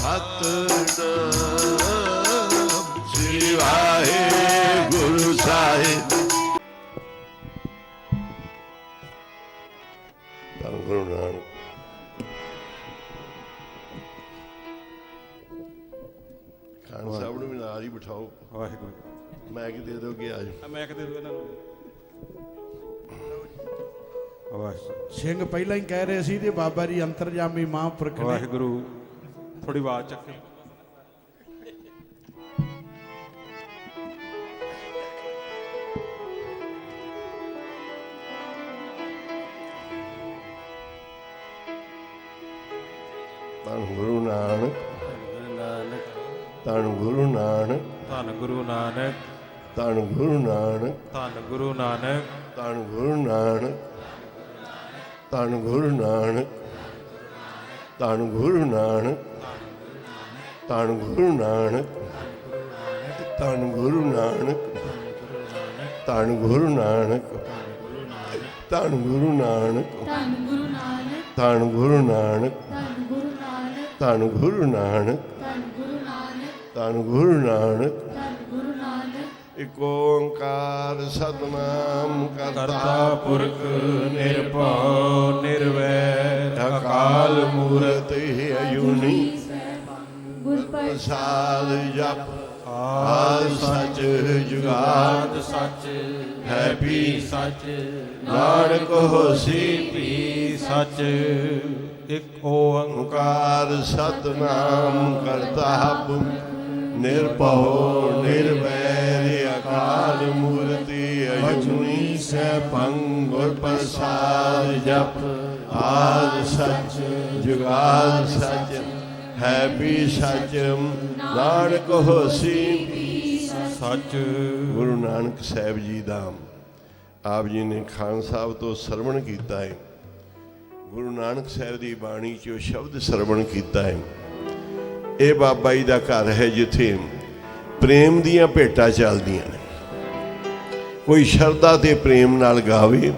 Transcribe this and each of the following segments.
ਸਤਿਨਾਮ ਸ੍ਰੀ ਵਾਹਿਗੁਰੂ ਸਾਹਿਬ। ਧੰਨ ਗੁਰੂ ਨਾਨਕ। ਖਾਨ ਸਾਹਿਬ ਨੂੰ ਵੀ ਨਾਲ ਹੀ ਬਿਠਾਓ। ਵਾਹਿਗੁਰੂ। ਮੈਂ ਕਿ ਦੇ ਦੋਗੇ ਆ ਜਾਓ। ਮੈਂ ਕਿ ਦੇ ਦੋ ਇਹਨਾਂ ਨੂੰ। ਸਿੰਘ ਪਹਿਲਾਂ ਹੀ ਕਹਿ ਰਹੇ ਸੀ ਤੇ ਬਾਬਾ ਜੀ ਅੰਤਰਜਾਮੀ ਮਹਾਂਪੁਰਖ ਨੇ। ਵਾਹਿਗੁਰੂ। ਥੋੜੀ ਆਵਾਜ਼ ਚੱਕੇ। ਧੰਨ ਗੁਰੂ ਨਾਨਕ। ਧੰਨ ਗੁਰੂ ਨਾਨਕ। ਧੰਨ ਗੁਰੂ ਨਾਨਕ। ਧੰਨ ਗੁਰੂ ਨਾਨਕ। ਧੰਨ ਗੁਰੂ ਨਾਨਕ। ਧੰਨ ਗੁਰੂ ਨਾਨਕ। ਧੰਨ ਗੁਰੂ ਨਾਨਕ। ਧੰਨ ਗੁਰੂ ਨਾਨਕ। ਧੰਨ ਗੁਰੂ ਨਾਨਕ। ਧੰਨ ਗੁਰੂ ਨਾਨਕ। ਧੰਨ ਗੁਰੂ ਨਾਨਕ। ਧੰਨ ਗੁਰੂ ਨਾਨਕ। ਧੰਨ ਗੁਰੂ ਨਾਨਕ। ਧੰਨ ਗੁਰੂ ਨਾਨਕ। ਧੰਨ ਗੁਰੂ ਨਾਨਕ। ਇਕ ਓੰਕਾਰ ਸਤਿਨਾਮ ਕਰਤਾ ਪੁਰਖ ਨਿਰਭਉ ਨਿਰਵੈਰ ਅਕਾਲ ਮੂਰਤ ਅਜੂਨੀ ਗੁਰ ਪ੍ਰਸਾਦ ਜਪ ਆਦਿ ਸੱਚ ਜੁਗਾਦ ਸੱਚ ਹੈ ਵੀ ਸੱਚ ਨਾਨਕ ਹੋਸੀ ਵੀ ਸੱਚ। ਇਕ ਓੰਕਾਰ ਓੰਕਾਰ ਸਤਿਨਾਮ ਕਰਤਾ ਪੁਰਖ ਨਿਰਭਉ ਨਿਰਵੈਰ ਅਕਾਲ ਮੂਰਤ ਅਜੂਨੀ ਸੈਭੰ ਗੁਰ ਪ੍ਰਸਾਦ ਜਪ ਆਦਿ ਸੱਚ ਜੁਗਾਦ ਸੱਚ ਹੈ ਵੀ ਸੱਚ ਨਾਨਕ ਹੋਸੀ ਸੱਚ। ਗੁਰੂ ਨਾਨਕ ਸਾਹਿਬ ਜੀ ਦਾ ਆਪ ਜੀ ਨੇ ਖਾਨ ਸਾਹਿਬ ਤੋਂ ਸਰਵਣ ਕੀਤਾ ਹੈ। ਗੁਰੂ ਨਾਨਕ ਸਾਹਿਬ ਦੀ ਬਾਣੀ 'ਚੋਂ ਸ਼ਬਦ ਸਰਵਣ ਕੀਤਾ ਹੈ। ਇਹ ਬਾਬਾ ਜੀ ਦਾ ਘਰ ਹੈ ਜਿੱਥੇ ਪ੍ਰੇਮ ਦੀਆਂ ਭੇਟਾਂ ਚੱਲਦੀਆਂ ਨੇ। ਕੋਈ ਸ਼ਰਧਾ ਤੇ ਪ੍ਰੇਮ ਨਾਲ ਗਾਵੇ,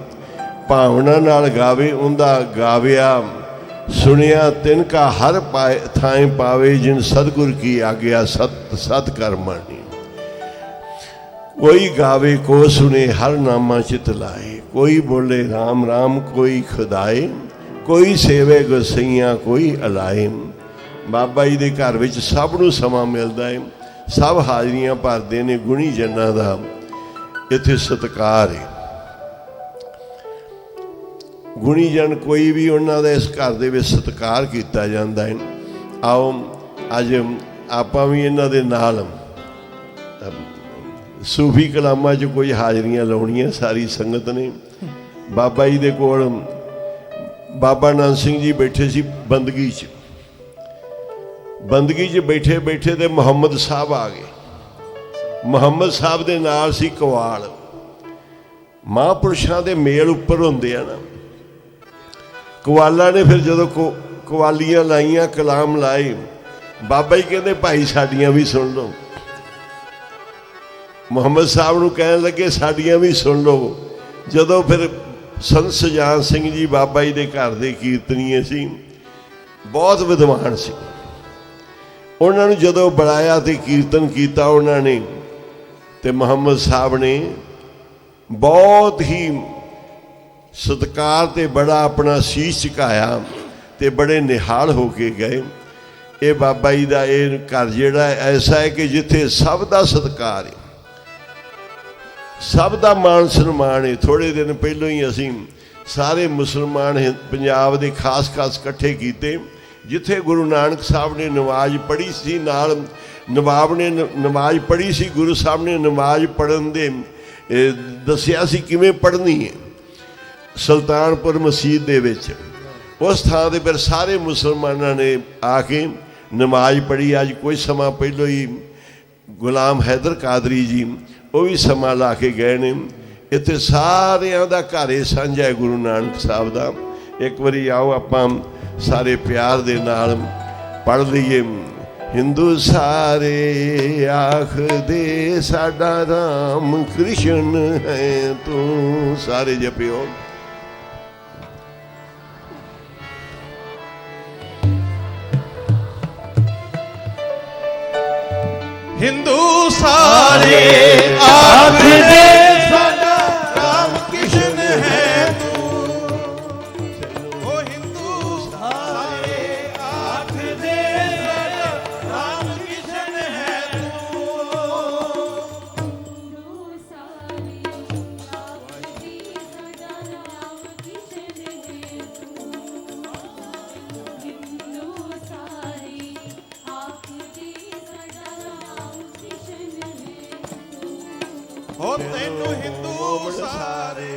ਭਾਵਨਾ ਨਾਲ ਗਾਵੇ, ਉਹਦਾ ਗਾਵਿਆ ਸੁਣਿਆ ਤਿਨਕਾ ਹਰ ਥਾਂ ਪਾਵੇ ਜਿਨ ਸਤਿਗੁਰ ਕੀ ਆਗਿਆ ਸਤ ਕਰਮਾਣੀ। ਕੋਈ ਗਾਵੇ ਕੋ ਸੁਨੇ ਹਰ ਨਾਮਾ ਚਿਤ ਲਾਏ, ਕੋਈ ਬੋਲੇ ਰਾਮ ਰਾਮ ਕੋਈ ਖੁਦਾਏ, ਕੋਈ ਸੇਵੇ ਗੁਸਈਆਂ ਕੋਈ ਅਲਾਏ। ਬਾਬਾ ਜੀ ਦੇ ਘਰ ਵਿੱਚ ਸਭ ਨੂੰ ਸਮਾਂ ਮਿਲਦਾ ਹੈ, ਸਭ ਹਾਜ਼ਰੀਆਂ ਭਰਦੇ ਨੇ। ਗੁਣੀ ਜਨਾਂ ਦਾ ਇੱਥੇ ਸਤਿਕਾਰ ਹੈ। ਗੁਣੀ ਜਨ ਕੋਈ ਵੀ ਉਹਨਾਂ ਦਾ ਇਸ ਘਰ ਦੇ ਵਿੱਚ ਸਤਿਕਾਰ ਕੀਤਾ ਜਾਂਦਾ ਹੈ। ਆਓ ਅੱਜ ਆਪਾਂ ਵੀ ਇਹਨਾਂ ਦੇ ਨਾਲ ਸੂਫੀ ਕਲਾਮਾਂ 'ਚ ਕੋਈ ਹਾਜ਼ਰੀਆਂ ਲਾਉਣੀਆਂ। ਸਾਰੀ ਸੰਗਤ ਨੇ ਬਾਬਾ ਜੀ ਦੇ ਕੋਲ ਬਾਬਾ ਨਾਨਕ ਸਿੰਘ ਜੀ ਬੈਠੇ ਸੀ ਬੰਦਗੀ 'ਚ। ਬੰਦਗੀ 'ਚ ਬੈਠੇ ਬੈਠੇ ਤੇ ਮੁਹੰਮਦ ਸਾਹਿਬ ਆ ਗਏ। ਮੁਹੰਮਦ ਸਾਹਿਬ ਦੇ ਨਾਲ ਸੀ ਕਵਾਲ। ਮਹਾਂਪੁਰਸ਼ਾਂ ਦੇ ਮੇਲ ਉੱਪਰ ਹੁੰਦੇ ਆ ਨਾ। ਕਵਾਲਾਂ ਨੇ ਫਿਰ ਜਦੋਂ ਕਵਾਲੀਆਂ ਲਾਈਆਂ, ਕਲਾਮ ਲਾਏ, ਬਾਬਾ ਜੀ ਕਹਿੰਦੇ ਭਾਈ ਸਾਡੀਆਂ ਵੀ ਸੁਣ ਲਓ। ਮੁਹੰਮਦ ਸਾਹਿਬ ਨੂੰ ਕਹਿਣ ਲੱਗੇ ਸਾਡੀਆਂ ਵੀ ਸੁਣ ਲਓ। ਜਦੋਂ ਫਿਰ ਸੰਤ ਸੁਜਾਨ ਸਿੰਘ ਜੀ ਬਾਬਾ ਜੀ ਦੇ ਘਰ ਦੇ ਕੀਰਤਨੀਏ ਸੀ, ਬਹੁਤ ਵਿਦਵਾਨ ਸੀ। ਉਹਨਾਂ ਨੂੰ ਜਦੋਂ ਬੁਲਾਇਆ ਤੇ ਕੀਰਤਨ ਕੀਤਾ ਉਹਨਾਂ ਨੇ, ਤੇ ਮੁਹੰਮਦ ਸਾਹਿਬ ਨੇ ਬਹੁਤ ਹੀ ਸਤਿਕਾਰ ਤੇ ਬੜਾ ਆਪਣਾ ਸੀਸ ਝੁਕਾਇਆ ਤੇ ਬੜੇ ਨਿਹਾਲ ਹੋ ਕੇ ਗਏ। ਇਹ ਬਾਬਾ ਜੀ ਦਾ ਇਹ ਘਰ ਜਿਹੜਾ ਐਸਾ ਹੈ ਕਿ ਜਿੱਥੇ ਸਭ ਦਾ ਸਤਿਕਾਰ ਹੈ, ਸਭ ਦਾ ਮਾਣ ਸਨਮਾਨ ਹੈ। ਥੋੜ੍ਹੇ ਦਿਨ ਪਹਿਲਾਂ ਹੀ ਅਸੀਂ ਸਾਰੇ ਮੁਸਲਮਾਨ ਪੰਜਾਬ ਦੇ ਖਾਸ ਇਕੱਠੇ ਕੀਤੇ, ਜਿੱਥੇ ਗੁਰੂ ਨਾਨਕ ਸਾਹਿਬ ਨੇ ਨਮਾਜ਼ ਪੜ੍ਹੀ ਸੀ, ਨਾਲ ਨਵਾਬ ਨੇ ਨਮਾਜ਼ ਪੜ੍ਹੀ ਸੀ। ਗੁਰੂ ਸਾਹਿਬ ਨੇ ਨਮਾਜ਼ ਪੜ੍ਹਨ ਦੇ ਦੱਸਿਆ ਸੀ ਕਿਵੇਂ ਪੜ੍ਹਨੀ ਹੈ ਸੁਲਤਾਨਪੁਰ ਮਸਜਿਦ ਦੇ ਵਿੱਚ। ਉਸ ਥਾਂ 'ਤੇ ਫਿਰ ਸਾਰੇ ਮੁਸਲਮਾਨਾਂ ਨੇ ਆ ਕੇ ਨਮਾਜ਼ ਪੜ੍ਹੀ। ਅੱਜ ਕੁਝ ਸਮਾਂ ਪਹਿਲਾਂ ਹੀ ਗੁਲਾਮ ਹੈਦਰ ਕਾਦਰੀ ਜੀ ਉਹ ਵੀ ਸਮਾਂ ਲਾ ਕੇ ਗਏ ਨੇ। ਇੱਥੇ ਸਾਰਿਆਂ ਦਾ ਘਰ ਸਾਂਝਾ ਹੈ ਗੁਰੂ ਨਾਨਕ ਸਾਹਿਬ ਦਾ। ਇੱਕ ਵਾਰੀ ਆਓ ਆਪਾਂ ਸਾਰੇ ਪਿਆਰ ਦੇ ਨਾਲ ਪੜ੍ਹ ਲਈਏ। ਹਿੰਦੂ ਸਾਰੇ ਆਖਦੇ ਸਾਡਾ ਰਾਮ ਕ੍ਰਿਸ਼ਨ ਹੈ ਤੂੰ। ਸਾਰੇ ਜਪਿਓ। ਹਿੰਦੂ ਸਾਰੇ ਆਖਦੇ ਸਾਡਾ ਰਾਮ ਕ੍ਰਿਸ਼ਨ ਹੈ ਤੂੰ। ਉਹ ਹਿੰਦੂ ਸਾਰੇ ਆਖਦੇ ਸਾਡਾ ਰਾਮ ਕ੍ਰਿਸ਼ਨ ਹੈ ਤੂੰ। ਹਿੰਦੂ ਸਾਰੇ ਆਖਦੇ ਸਾਡਾ ਰਾਮ ਕ੍ਰਿਸ਼ਨ ਹੈ ਤੂੰ। ਹਿੰਦੂ ਸਾਰੇ ਆਖਦੇ ਸਾਡਾ ਰਾਮ ਕ੍ਰਿਸ਼ਨ ਹੈ ਤੂੰ। ਉਹ ਤੈਨੂੰ ਹਿੰਦੂ ਸਾਰੇ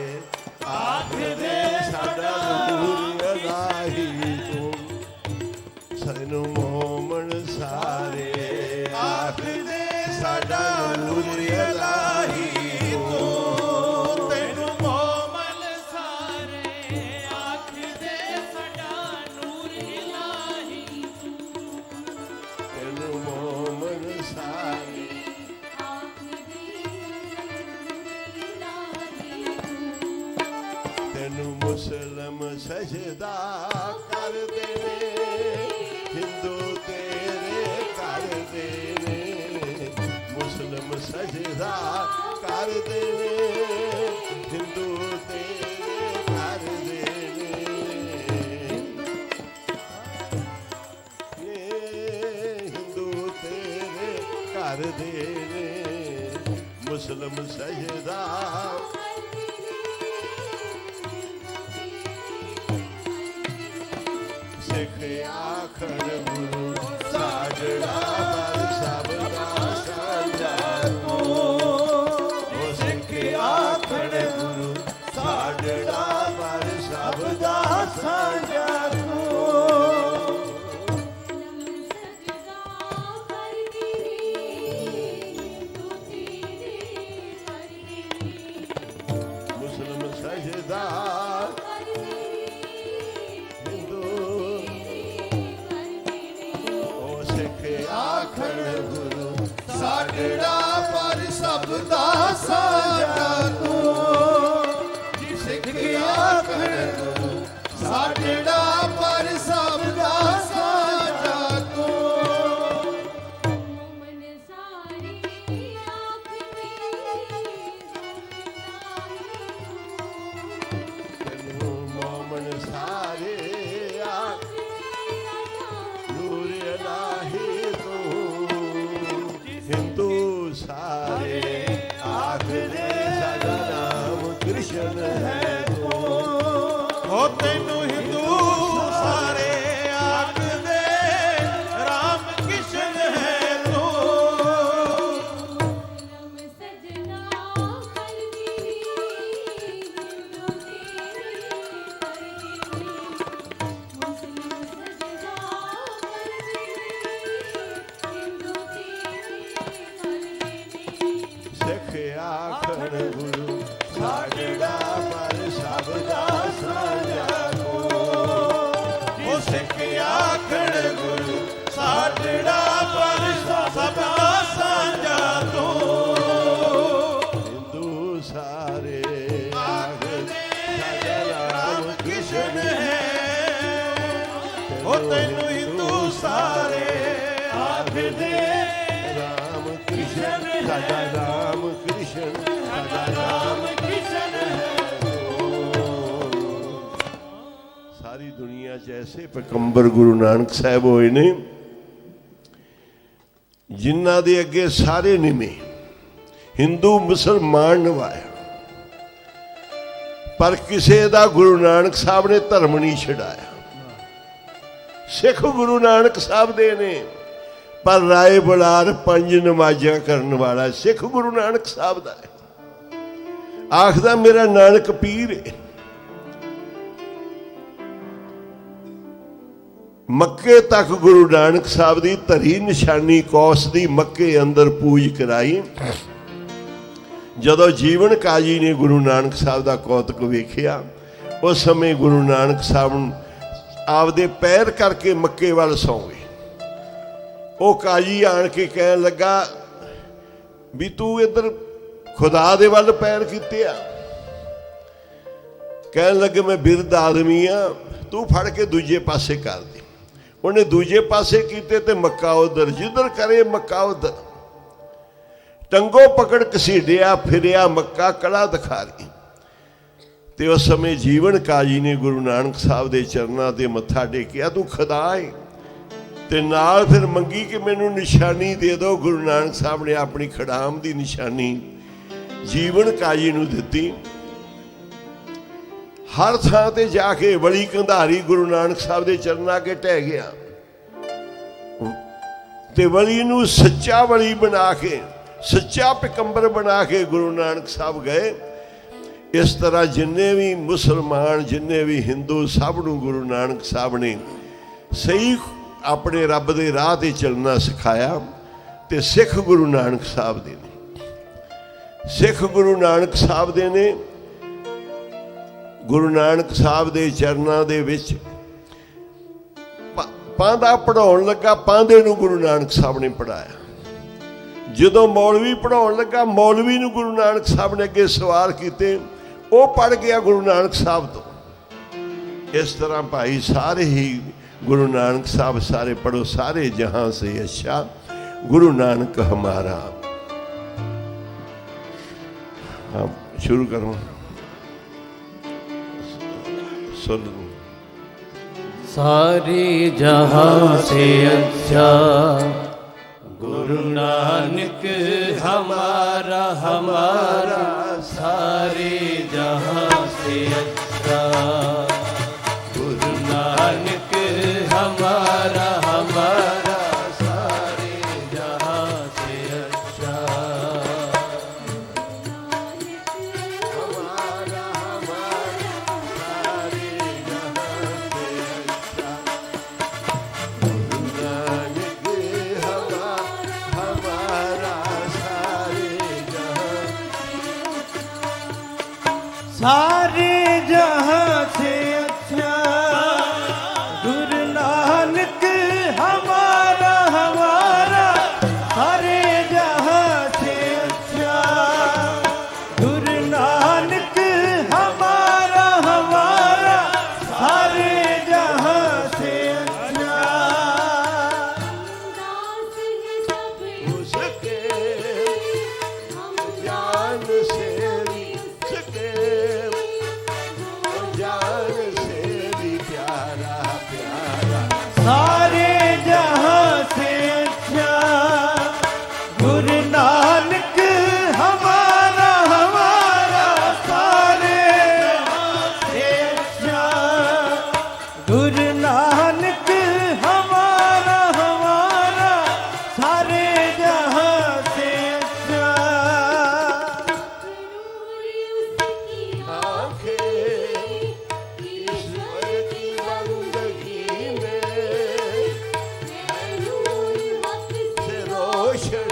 ਆਖਦੇ ਸਾਡਾ ਨੂਰ ਇਲਾਹੀ ਤੂੰ। ਸਾਨੂੰ ਮੋਮਨ ਸਾਰੇ ਆਖਦੇ ਸਾਡਾ ਨੂਰ ਇਲਾਹੀ ਤੂੰ। ਤੈਨੂੰ ਮੋਮਨ ਸਾਰੇ ਆਖਦੇ ਸਾਡਾ ਨੂਰ ਇਲਾਹੀ ਤੂੰ। ਤੈਨੂੰ ਮੋਮਨ ਸਾਰੇ ਤੈਨੂੰ ਮੁਸਲਮ ਸਜਦਾ ਕਰਦੇ ਨੇ ਹਿੰਦੂ ਤੇਰੇ ਕਰਦੇ ਨੇ। ਮੁਸਲਮ ਸਜਦਾ ਕਰਦੇ ਨੇ ਹਿੰਦੂ ਤੇਰੇ ਕਰਦੇ ਨੇ। ਇਹ ਹਿੰਦੂ ਤੇਰੇ ਕਰਦੇ ਨੇ ਮੁਸਲਮ ਸਜਦਾ। ਸਿੱਖ ਆਖਣ ਗੁਰੂ ਸਾਜੜਾ ਪਰ ਸਭ ਦਾ ਸਾਂਝਾ ਤੂੰ। ਉਹ ਸਿੱਖ ਆਖਣ ਗੁਰੂ ਸਾਜੜਾ ਪਰ ਸਭ ਦਾ ਸਾਂਝਾ ਤੂੰ। ਮੁਸਲਮ ਸਜਦਾ ਆਖਣ ਗੁਰੂ ਸਾਜੜਾ ਪਰ ਸਭ ਦਾ ਸਾਂਝਾ ਤੂੰ। ਜੀ ਸਿੱਖ ਆਖਣ ਗੁਰੂ ਸਾਜੜਾ ਪਰ ਸਭ ਦਾ ਸਾਂਝਾ ਤੂੰ। ਤੈਨੂੰ ਮੋਮਨ ਸਾਰੇ ਆਖ ਨੂਰ ਇਲਾਹੀ ਤੂੰ। ਹਿੰਦੂ ਸਾਰੇ ਆਖਦੇ ਸਾਡਾ ਨਾਮ ਕ੍ਰਿਸ਼ਨ ਹੈ ਤੂੰ। ਉਹ ਤੈਨੂੰ ਹਿੰਦੂ ਸਾਰੇ ਆਖਦੇ ਰਾਮ ਕ੍ਰਿਸ਼ਨ ਹੈ ਤੂੰ। ਸਿੱਖ ਆਖਣ ਗੁਰੂ ਸਾਜੜਾ ਪਰ ਸਭ ਦਾ ਸਾਂਝਾ ਤੂੰ। ਉਹ ਸਿੱਖ ਆਖਣ ਗੁਰੂ ਸਾਜੜਾ ਪਰ ਸਭ ਦਾ ਸਾਂਝਾ ਤੂੰ। ਹਿੰਦੂ ਸਾਰੇ ਆਖਦੇ ਸਾਡਾ ਨਾਮ ਕ੍ਰਿਸ਼ਨ ਹੈ। ਉਹ ਤੈਨੂੰ ਹਿੰਦੂ ਸਾਰੇ ਆਖਦੇ ਰਾਮ ਕ੍ਰਿਸ਼ਨ ਸਾਡਾ ਨਾਮ ਕ੍ਰਿਸ਼ਨ ਸਾਡਾ ਨਾਮ ਕ੍ਰਿਸ਼ਨ ਹੈ। ਸਾਰੀ ਦੁਨੀਆ 'ਚ ਐਸੇ ਪੈਗੰਬਰ ਗੁਰੂ ਨਾਨਕ ਸਾਹਿਬ ਹੋਏ ਨੇ ਜਿਨ੍ਹਾਂ ਦੇ ਅੱਗੇ ਸਾਰੇ ਨਿਮੇ ਹਿੰਦੂ ਮੁਸਲਮਾਨ ਨਿਭਾਇਆ, ਪਰ ਕਿਸੇ ਦਾ ਗੁਰੂ ਨਾਨਕ ਸਾਹਿਬ ਨੇ ਧਰਮ ਨਹੀਂ ਛਡਾਇਆ। ਸਿੱਖ ਗੁਰੂ ਨਾਨਕ ਸਾਹਿਬ ਦੇ ਨੇ, ਪਰ ਰਾਏ ਬਲਾਰ ਪੰਜ ਨਮਾਜ਼ਾਂ ਕਰਨ ਵਾਲਾ ਸਿੱਖ ਗੁਰੂ ਨਾਨਕ ਸਾਹਿਬ ਦਾ ਹੈ। ਆਖਦਾ ਮੇਰਾ ਨਾਨਕ ਪੀਰ ਹੈ। ਮੱਕੇ ਤੱਕ ਗੁਰੂ ਨਾਨਕ ਸਾਹਿਬ ਦੀ ਧਰੀ ਨਿਸ਼ਾਨੀ ਕੌਸ ਦੀ ਮੱਕੇ ਅੰਦਰ ਪੂਜ ਕਰਾਈ। ਜਦੋਂ ਜੀਵਨ ਕਾਜੀ ਨੇ ਗੁਰੂ ਨਾਨਕ ਸਾਹਿਬ ਦਾ ਕੌਤਕ ਵੇਖਿਆ, ਉਸ ਸਮੇਂ ਗੁਰੂ ਨਾਨਕ ਸਾਹਿਬ ਆਪਦੇ ਪੈਰ ਕਰਕੇ ਮੱਕੇ ਵੱਲ ਸੌਂ ਗਏ। ਉਹ ਕਾਜੀ ਆਣ ਕੇ ਕਹਿਣ ਲੱਗਾ ਵੀ ਤੂੰ ਇੱਧਰ ਖੁਦਾ ਦੇ ਵੱਲ ਪੈਰ ਕੀਤੇ ਆ। ਕਹਿਣ ਲੱਗੇ ਮੈਂ ਬਿਰਧ ਆਦਮੀ ਆ, ਤੂੰ ਫੜ ਕੇ ਦੂਜੇ ਪਾਸੇ ਕਰ ਦੇ। ਉਹਨੇ ਦੂਜੇ ਪਾਸੇ ਕੀਤੇ ਤੇ ਮੱਕਾ ਉਧਰ, ਜਿੱਧਰ ਕਰੇ ਮੱਕਾ ਉਧਰ। ਟੰਗੋ ਪਕੜ ਘਸੀੜਿਆ ਫਿਰਿਆ ਮੱਕਾ ਕਲਾ ਦਿਖਾਰੀ। ਤੇ ਉਸ ਸਮੇਂ ਜੀਵਨ ਕਾਜੀ ਨੇ ਗੁਰੂ ਨਾਨਕ ਸਾਹਿਬ ਦੇ ਚਰਨਾਂ ਤੇ ਮੱਥਾ ਟੇਕਿਆ, ਤੂੰ ਖੁਦਾ ਏ। ਤੇ ਨਾਲ ਫਿਰ ਮੰਗੀ ਕਿ ਮੈਨੂੰ ਨਿਸ਼ਾਨੀ ਦੇ ਦਿਓ। ਗੁਰੂ ਨਾਨਕ ਸਾਹਿਬ ਨੇ ਆਪਣੀ ਖੜਾਮ ਦੀ ਨਿਸ਼ਾਨੀ ਜੀਵਨ ਕਾਜੀ ਨੂੰ ਦਿੱਤੀ। ਹਰ ਥਾਂ ਤੇ ਜਾ ਕੇ ਵਲੀ ਕੰਧਾਰੀ ਗੁਰੂ ਨਾਨਕ ਸਾਹਿਬ ਦੇ ਚਰਨਾਂ ਅੱਗੇ ਢਹਿ ਗਿਆ ਤੇ ਵਲੀ ਨੂੰ ਸੱਚਾ ਵਲੀ ਬਣਾ ਕੇ, ਸੱਚਾ ਪੈਗੰਬਰ ਬਣਾ ਕੇ ਗੁਰੂ ਨਾਨਕ ਸਾਹਿਬ ਗਏ। ਇਸ ਤਰ੍ਹਾਂ ਜਿੰਨੇ ਵੀ ਮੁਸਲਮਾਨ, ਜਿੰਨੇ ਵੀ ਹਿੰਦੂ, ਸਭ ਨੂੰ ਗੁਰੂ ਨਾਨਕ ਸਾਹਿਬ ਨੇ ਸਹੀ ਆਪਣੇ ਰੱਬ ਦੇ ਰਾਹ ਤੇ ਚੱਲਣਾ ਸਿਖਾਇਆ। ਤੇ ਸਿੱਖ ਗੁਰੂ ਨਾਨਕ ਸਾਹਿਬ ਦੇ ਨੇ, ਸਿੱਖ ਗੁਰੂ ਨਾਨਕ ਸਾਹਿਬ ਦੇ ਨੇ। ਗੁਰੂ ਨਾਨਕ ਸਾਹਿਬ ਦੇ ਚਰਨਾਂ ਦੇ ਵਿੱਚ ਪਾਂਧਾ ਪੜਾਉਣ ਲੱਗਾ, ਪਾਂਧੇ ਨੂੰ ਗੁਰੂ ਨਾਨਕ ਸਾਹਿਬ ਨੇ ਪੜਾਇਆ। ਜਦੋਂ ਮੌਲਵੀ ਪੜਾਉਣ ਲੱਗਾ, ਮੌਲਵੀ ਨੂੰ ਗੁਰੂ ਨਾਨਕ ਸਾਹਿਬ ਨੇ ਅੱਗੇ ਸਵਾਲ ਕੀਤੇ, ਉਹ ਪੜ ਗਿਆ ਗੁਰੂ ਨਾਨਕ ਸਾਹਿਬ ਤੋਂ। ਇਸ ਤਰ੍ਹਾਂ ਭਾਈ ਸਾਰੇ ਹੀ गुरु नानक साहब सारे पढ़ो, सारे जहां से अच्छा गुरु नानक हमारा। हाँ शुरू करो। सुन सारे जहां से अच्छा गुरु नानक हमारा, हमारा सारे जहां से अच्छा गुरु नानक हमारा, हमारा सारे जहां से अच्छा हमारा, हमारा सारे जहां से अच्छा गुरु नानक हमारा सारे जहां से अच्छा गुरु नानक हमारा, हमारा सारे जहां से अच्छा गुरु नानक हमारा, हमारा सारे जहां से अच्छा दास है सब सके हम जान से सके जान से भी प्यारा प्यारा सारे जहां से अच्छा गुरु नानक हमारा, हमारा सारे जहां से अच्छा गुरु नानक हमारा, हमारा सारे जहां से अच्छा रूरी उसकी आंखें ईश्वर की बंदगी में नूर हक से रोशन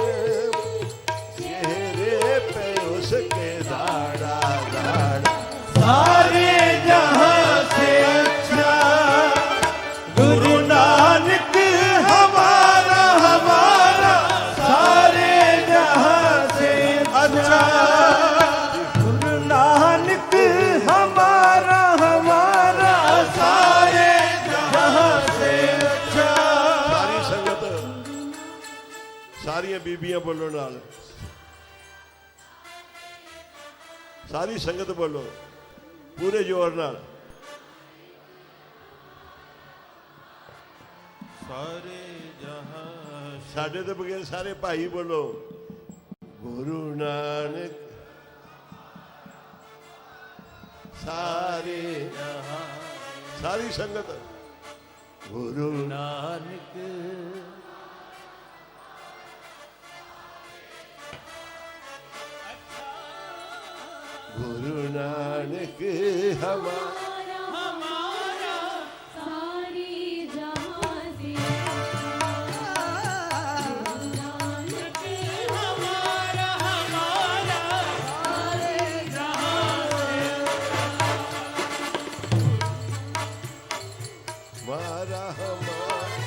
चेहरे पे उसके दाड़ा दाड़ा सारे जहां से अच्छा गुरु नानक हमारा, हमारा सारे जहां से अच्छा गुरु नानक हमारा, हमारा सारे जहां से अच्छा सारी संगत सारियां बीबियां बोलो नाल सारी संगत बोलो पूरे जोर नाल सारे जहां साडे तो बगैर सारे भाई बोलो गुरु नानक सारे सारी संगत गुरु नानक गुरु नानक हमारा हमारा सारे जहां से गुरु नानक हमारा, हमारा सारे जहां से हमारा हमारा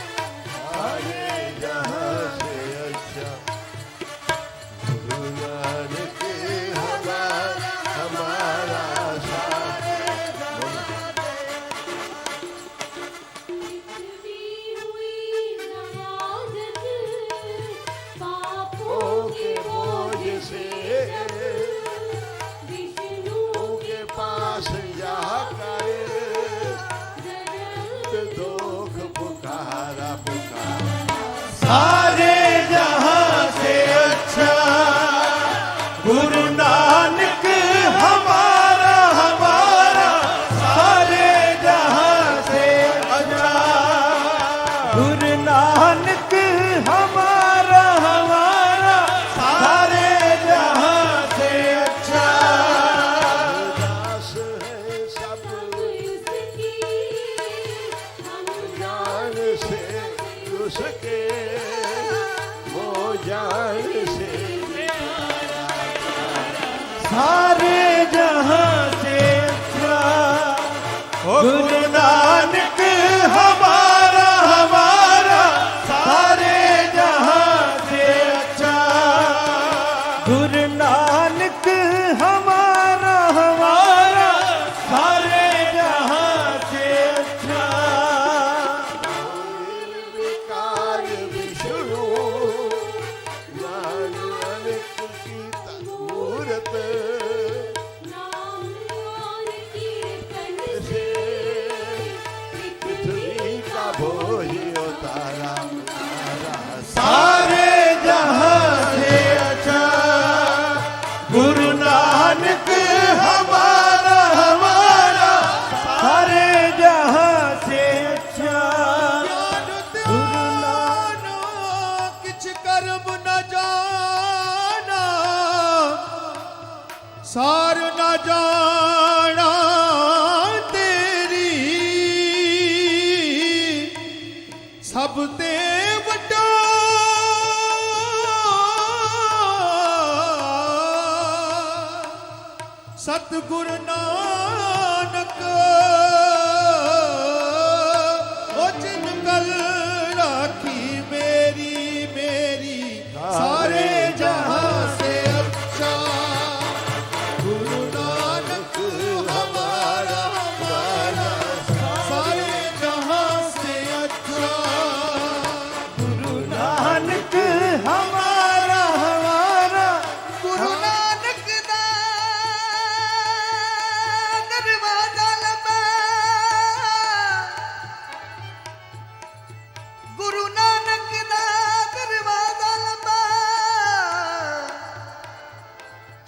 सारे जहां से अच्छा गुरु नानक हमारा हमारा सारे सारे जहां से अच्छा गुरु नानक हमारा हमारा सारे जहां से अच्छा गुरु नानक हमारा हमारा सारे जहां से अच्छा दास है सब उसकी हम जान से उसके वो जान से सारे जहां से अच्छा गुरु नानक हमारा हमारा सारे जहां से अच्छा गुरु नानक हमारा हमारा सारे जहां से अच्छा विकार विष्णु नानक की मूरत नाम और कीर्तन से पृथ्वी का भोज उतारा सारे जहां से अच्छा गुरु नानक हमारा हमारा सारे जहां से अच्छा गुरु नानक किछ कर्म न जाना सार न जाना तेरी सब ते वड्डा सतगुरु नानक ओ जिन गल राखी मेरी मेरी सारे जहां से अच्छा गुरु नानक हमारा हमारा सारे जहां से अच्छा गुरु नानक हमारा हमारा गुरु नानक दा दरवाजा लंबा गुरु नानक दा दरवाजा लंबा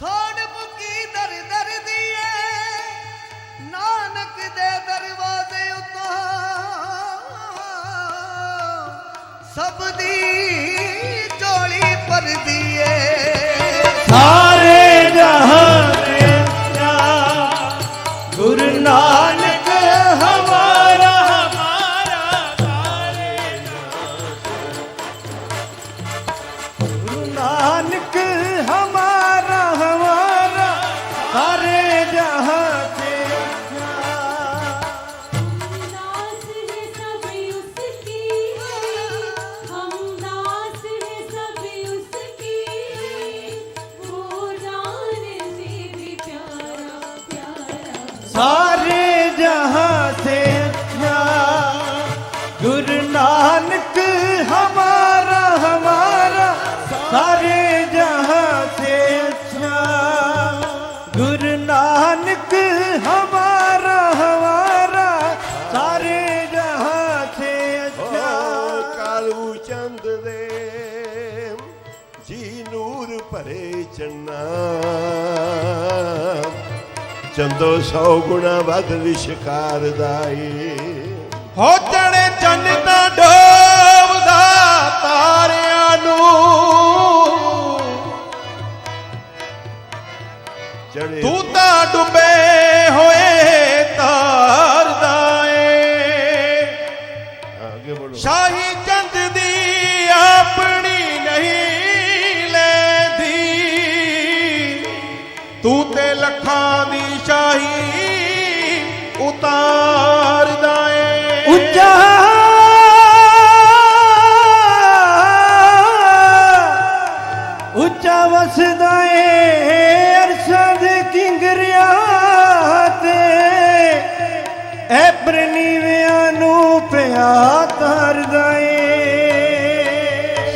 थोड़ मुकी दर दर दिए नानक दे दरवाजे उतो सब दी चोली पर दिए सारे जहां में अच्छा गुरु नानक हमारा हमारा सारे गुरु नानक हमारा हमारा सारे जहां से दास है सब उसकी हम दास है सब उसकी वो जान से भी प्यारा प्यारा सारे जहां से अच्छा गुरु नानक हमारा हमारा सारे जहां से अच्छा गुरु नानक हमारा हमारा सारे जहां से अच्छा कालू चंद दे जी नूर भरे चन्ना चंदो 100 गुना वध विशकार दाई ਹੋ ਚੜੇ ਚੰਨ ਤਾਂ ਡੋਬਦਾ ਤਾਰਿਆਂ ਨੂੰ चढ़े ਤੂੰ ਤਾਂ ਡੁੱਬੇ ਹੋਏ ਤਾਰਦਾ ਏ आगे बोलो ਸ਼ਾਹੀ ਚੰਦ ਦੀ ਆਪਣੀ ਨਹੀਂ ਲੈਂਦੀ ਤੂੰ ਤੇ ਲੱਖਾਂ ਦੀ ਸ਼ਾਹੀ ਉਤਾਰਦਾ ਏ ਉੱਚਾ ਉੱਚਾ ਵਸਦਾ ਏ ਅਰਸ਼ਾਂ ਦੇ ਕਿੰਗਰਿਆਂ ਤੇ ਐ ਪ੍ਰਨੀਵਿਆਂ ਨੂੰ ਪਿਆ ਤਰਦਾ ਏ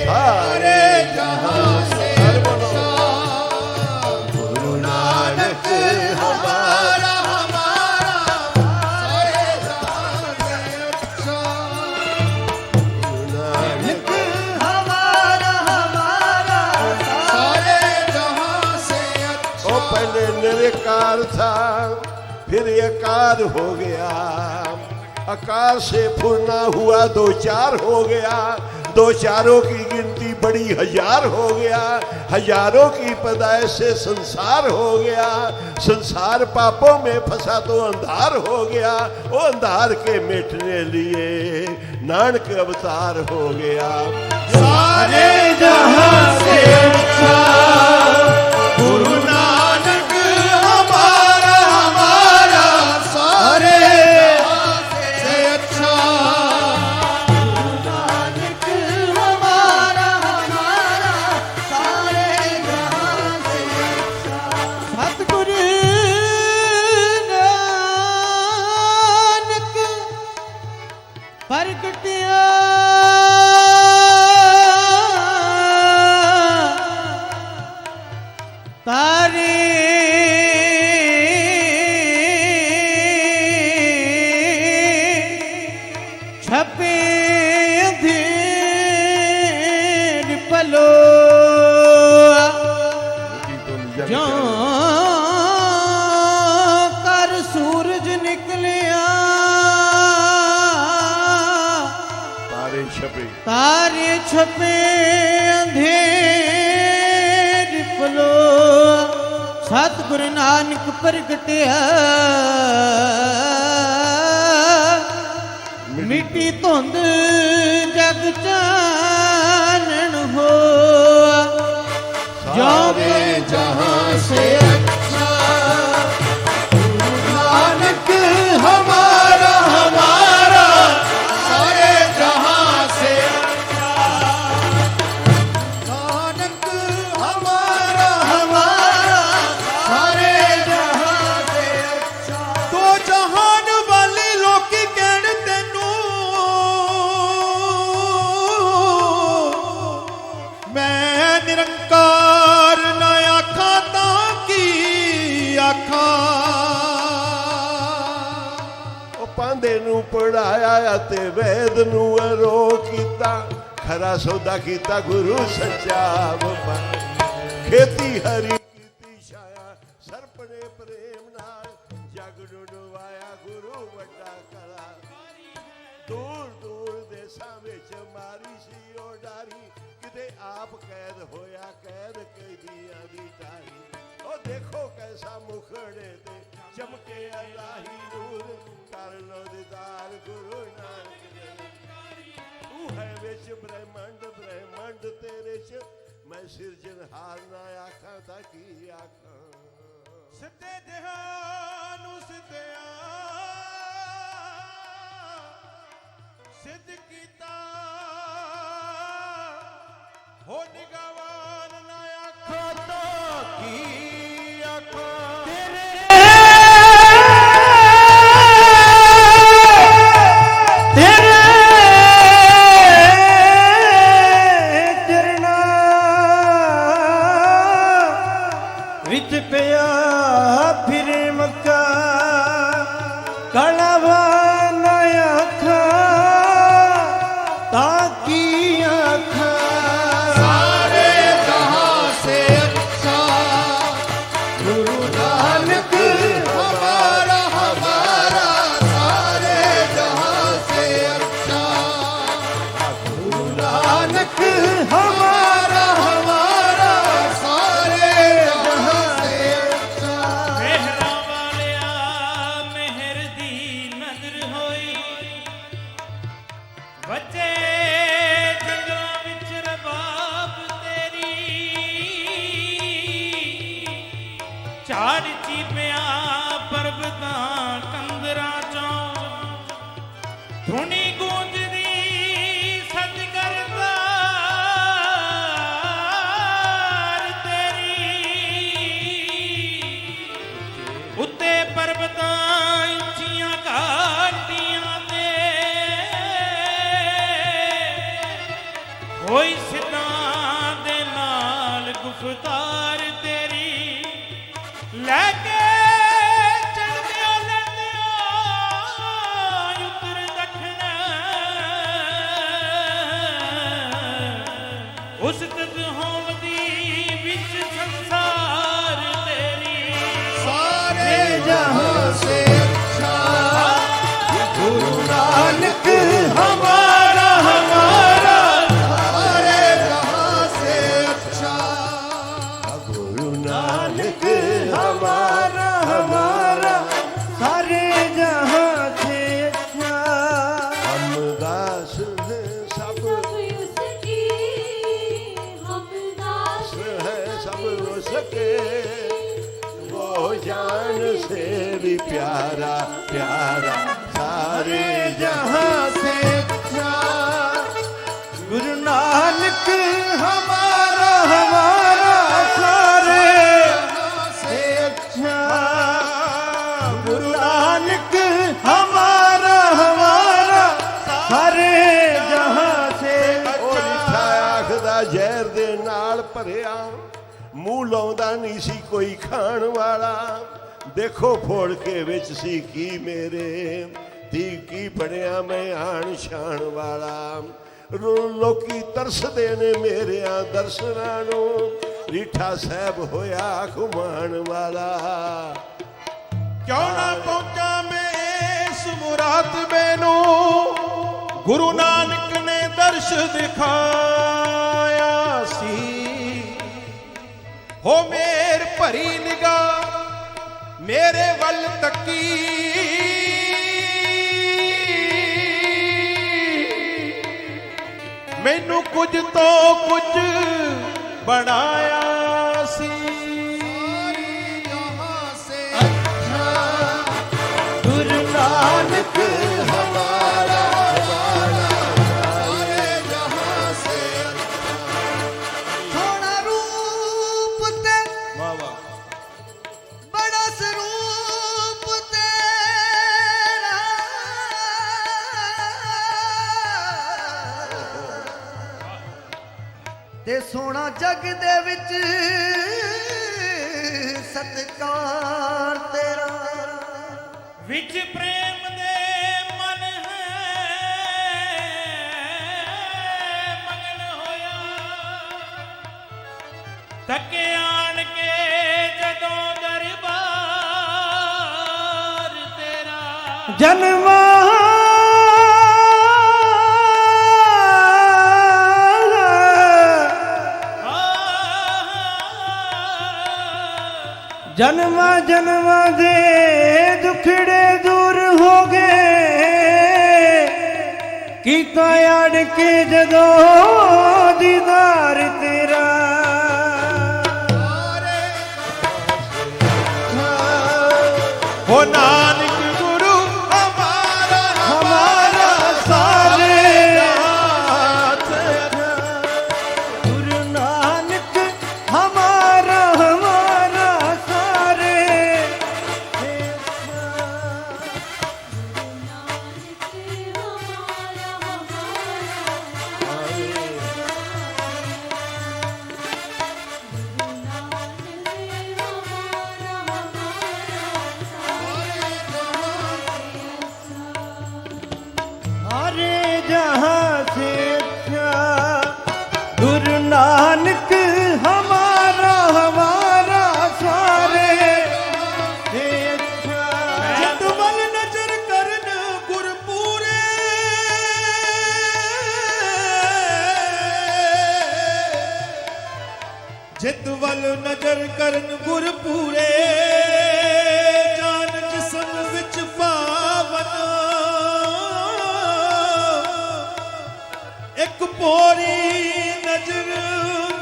सारे जहां से अच्छा गुरु नानक हमारा हमारा सारे जहां से अच्छा गुरु नानक चार था, फिर आकार हो गया। आकार से फुरना हुआ दो चार हो गया। दो चारों की गिनती बड़ी हजार हो गया। हजारों की पैदाइश से संसार हो गया। संसार पापों में फंसा तो अंधार हो गया। वो अंधार के मिटने लिए नानक अवतार हो गया। सारे जहां से अच्छा गुरु नानक हमारा हमारा, सारे से अच्छा गुरु नानक हमारा हमारा, सारे जहां से अच्छा। सतगुरु नानक प्रगटिया तारे छपे धीर पलो जो कर सूरज निकलिया, तारे छपे तारे छपे अंधेर पलो। सतगुरु नानक प्रगटिया मिट्टी धुंध जग चानन हो। जावे जहां से अच्छा गुरु नानक हमारा हमारा, सारे जहां से अच्छा नानक हमारा हमारा, सारे जहां से अच्छा। तो जहान वाले लोकी कहण तैनू मैं निरंकार ना आखां तां की आखां। ਉਹ ਪਾਂਦੇ ਨੂੰ ਪੜਾਇਆ ਤੇ ਵੈਦ ਨੂੰ ਅਰੋ ਕੀਤਾ। ਖਰਾ ਸੌਦਾ ਕੀਤਾ ਗੁਰੂ ਸੱਚਾ ਵਪਾਰ। ਖੇਤੀ ਹਰੀ ਕੀਤੀ ਛਾਇਆ ਸਰਪਣੇ ਪ੍ਰੇਮ ਨਾਲ। ਜਗ ਨੂੰ ਡੁਬਾਇਆ ਗੁਰੂ ਵੱਡਾ ਕਲਾ। ਦੂਰ ਦੂਰ ਦੇਸਾਂ ਵਿੱਚ ਮਾਰੀ ਸੀ ਉਹ ਡਾਰੀ। ਕਿਤੇ ਆਪ ਕੈਦ ਹੋਇਆ ਕੈਦ ਕੈਦੀਆਂ ਦੀ ਟਾਰੀ। ਉਹ ਦੇਖੋ ਕੈਸਾ ਮੁਖੜੇ ਤੇ ਚਮਕੇ ਅਲਾਹੀ ਨੂਰ। ਕਰ ਲੋ ਦੀਦਾਰ ਗੁਰੂ ਨਾਨਕ ਦੇ। ਤੂੰ ਹੈ ਵਿੱਚ ਬ੍ਰਹਮੰਡ ਬ੍ਰਹਮੰਡ ਤੇਰੇ ਚ। ਮੈਂ ਸਿਰਜਣਹਾਰ ਨਾ ਆਖਾਂ ਤਾਂ ਕੀ ਆਖਾਂ। ਸਿੱਧੇ ਜਿਹਾ ਨੂੰ ਸਿੱਧਿਆ ਸਿੱਧ ਕੀਤਾ ਹੋ ਨਿਗਾਵਾਨ ਨਾ ਆਖਾਂ ਤਾਂ ਕੀ ਆਖਾਂ। ਤੇਰੇ ਚਰਨਾਂ ਵਿੱਚ ਪਿਆ ਫਿਰੇ ਮੱਕਾ। ਕਲਵਾ ਨਾ ਆਖਾਂ ਤਾਂ ਕੀ ਆਖਾਂ। ਸਾਰੇ ਜਹਾਂ ਸੇ ਅੱਛਾ ਗੁਰੂ ਨਾਨਕ ਹਮਾਰਾ ਹਮਾਰਾ, ਸਾਰੇ ਜਹਾਂ ਸੇ ਅੱਛਾ ਗੁਰੂ ਨਾਨਕ ਹਮਾਰਾ ਹਮਾਰਾ, ਸਾਰੇ ਜਹਾਂ ਸੇ ਅੱਛਾ। ਮਹਿਰਾਂ ਵਾਲਿਆ ਮਿਹਰ ਦੀ ਨਜ਼ਰ ਹੋਈ। ਬੱਚੇ ਜੰਗਲਾਂ ਵਿੱਚ ਰਬਾਬ ਤੇਰੀ। ਝਾੜ ਚੀਪਿਆ ਪਰਬਤਾਂ ਕੰਦਰਾਂ ਚੋਂ। ਧੁਨੀ ਗੂੰਜਦੀ ਸੱਜ ਕਰਤਾਰ ਤੇਰੀ। ਉੱਤੇ ਪਰਬਤਾਂ ਉੱਚੀਆਂ ਘਾਟੀਆਂ ਤੇ ਹੋਈ ਸਿੱਧਾਂ ਦੇ ਨਾਲ ਗੁਫਤਾਰ ਤੇਰੀ। ਲੈ ਕੇ ਚੜ੍ਹਦਿਆਂ ਲੈਂਦਿਆਂ ਉੱਤਰ ਦੱਖਣ ਉਸ ਤਤ ਹੋਵਦੀ ਵਿੱਚ ਸੰਸਾਰ ਤੇਰੀ। ਸਾਰੇ से भी प्यारा प्यारा सारे जहां से अच्छा गुरु नानक हमारा हमारा सारे से अच्छा गुरु नानक हमारा हमारा सारे जहां से ਉਹ ਮਿੱਠਾ ਆਖਦਾ ਜ਼ਹਿਰ ਦੇ ਨਾਲ ਭਰਿਆ ਮੂੰਹ ਲਾਉਂਦਾ ਨਹੀਂ ਸੀ ਕੋਈ ਖਾਣ ਵਾਲਾ ਦੇਖੋ ਫੋੜ ਕੇ ਵਿੱਚ ਸੀ ਕੀ ਮੇਰੇ ਧੀ ਕੀ ਬਣਿਆ ਮੈਂ ਆਣ ਸ਼ਾਨ ਵਾਲਾ ਲੋਕੀ ਤਰਸਦੇ ਨੇ ਮੇਰਿਆਂ ਦਰਸ਼ਨਾਂ ਨੂੰ ਰੀਠਾ ਸਾਹਿਬ ਹੋਇਆ ਘੁਮਾਣ ਵਾਲਾ ਕਿਉਂ ਨਾ ਪਹੁੰਚਾ ਮੈਂ ਇਸ ਮੁਰਾਤਬੇ ਨੂੰ ਗੁਰੂ ਨਾਨਕ ਨੇ ਦਰਸ਼ ਦਿਖਾਇਆ ਸੀ ਹੋ ਮੇਰ ਭਰੀ ਨਿਗਾਹ ਮੇਰੇ ਵੱਲ ਤੱਕੀ ਮੈਨੂੰ ਕੁਝ ਤੋਂ ਕੁਝ ਬਣਾਇਆ ਸੀ ਗੁਰੂ ਨਾਨਕ ਹਮਾਰਾ ਹਮਾਰਾ ਜਹਾਂ ਸੇ ਸੋਹਣਾ ਰੂਪ ਤੇ ਵਾਹ ਵਾਹ ਬੜਾ ਸਰੂਪ ਤੇਰਾ ਤੇ ਸੋਹਣਾ ਜਗ ਦੇ ਵਿੱਚ ਸਤਿਕਾਰ ਤੇਰਾ ਵਿੱਚ ਪ੍ਰੇਮ ਦੇ ਮਨ ਹੈ ਮਗਨ ਹੋਇਆ ਤੱਕੇ ਆਣ ਕੇ ਜਦੋਂ ਦਰਬਾਰ ਤੇਰਾ ਜਨਮਾਂ ਜਨਮਾਂ ਜਨਮਾਂ ਦੇ ਦੁਖੜੇ ਦੂਰ ਹੋ ਗਏ ਕੀਤਾ ਅੜ ਕੇ ਜਦੋਂ ਦੀਦਾਰ ਤੇਰਾ ਹੋ ਨਾਨਕ ਗੁਰੂ ਹਮਾਰਾ ਹਮਾਰਾ ਸਾਰੇ ਗੁਰੂ ਨਾਨਕ ਹਮਾਰਾ ਹਮਾਰਾ ਸਾਰੇ सारे जहां से अच्छा गुरु नानक हमारा हमारा सारे से अच्छा जित वल नजर करन गुरपूरे जित वल नजर करन गुरपूरे जान जिसम विच पावन एक पोरी नजर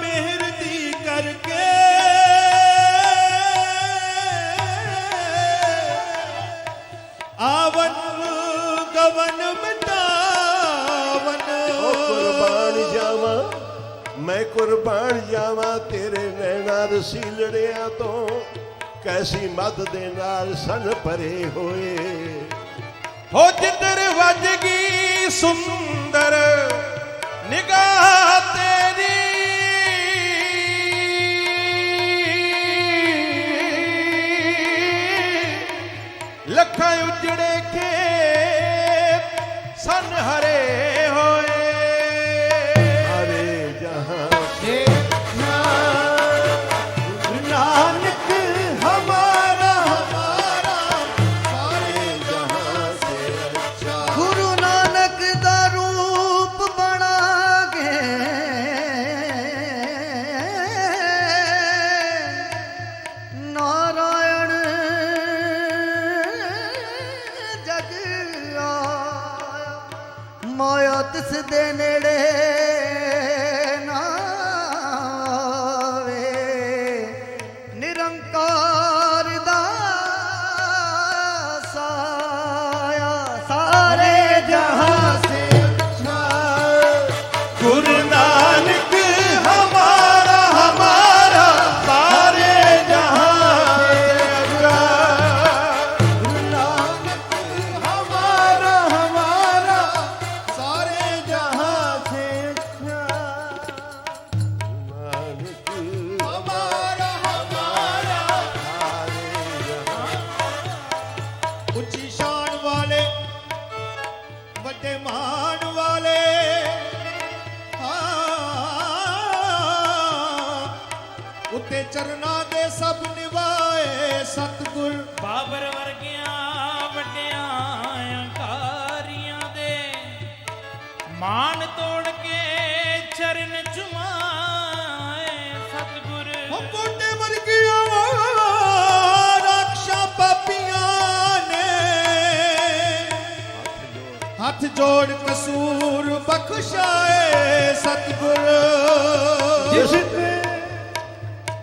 मेहर दी करके आवन गवन मिटावन ਕੁਰਬਾਨ ਜਾਵਾਂ ਮੈਂ ਕੁਰਬਾਨ ਜਾਵਾਂ ਤੇਰੇ ਨੈਣਾ ਰਸੀਲੜਿਆਂ ਤੋਂ ਕੈਸੀ ਮੱਧ ਦੇ ਨਾਲ ਸਨ ਭਰੇ ਹੋਏ ਹੋ ਜਿੱਧਰ ਵੱਜ ਗਈ ਸੁੰਦਰ ਨਿਗਾਹ ਤੇਰੀ ਲੱਖਾਂ ਉਜੜੇ ਖੇਤ ਸਨ ਹਰੇ ਹੋਏ ਹਰੇ ਜਹਾਂ ਨਾਨਕ ਹਮਾਰਾ ਸਾਰੇ ਜਹਾਂ ਸੇ ਅੱਛਾ ਗੁਰੂ ਨਾਨਕ ਦਾ ਰੂਪ ਬਣਾ ਕੇ ਚਰਨਾਂ ਦੇ ਸਭ ਨਿਵਾਏ ਸਤਿਗੁਰ ਬਾਬਰ ਵਰਗਿਆਂ ਵੱਡਿਆਂ ਅੰਕਾਰੀਆਂ ਦੇ ਮਾਨ ਤੋੜ ਕੇ ਚਰਨ ਚੁਮਾਏ ਸਤਿਗੁਰ ਹੋ ਕੋਟੇ ਵਰਗੀਆਂ ਰਾਖਸ਼ਾਂ ਪਾਪੀਆਂ ਨੇ ਹੱਥ ਜੋੜ ਕਸੂਰ ਬਖਸ਼ਾਏ ਸਤਿਗੁਰ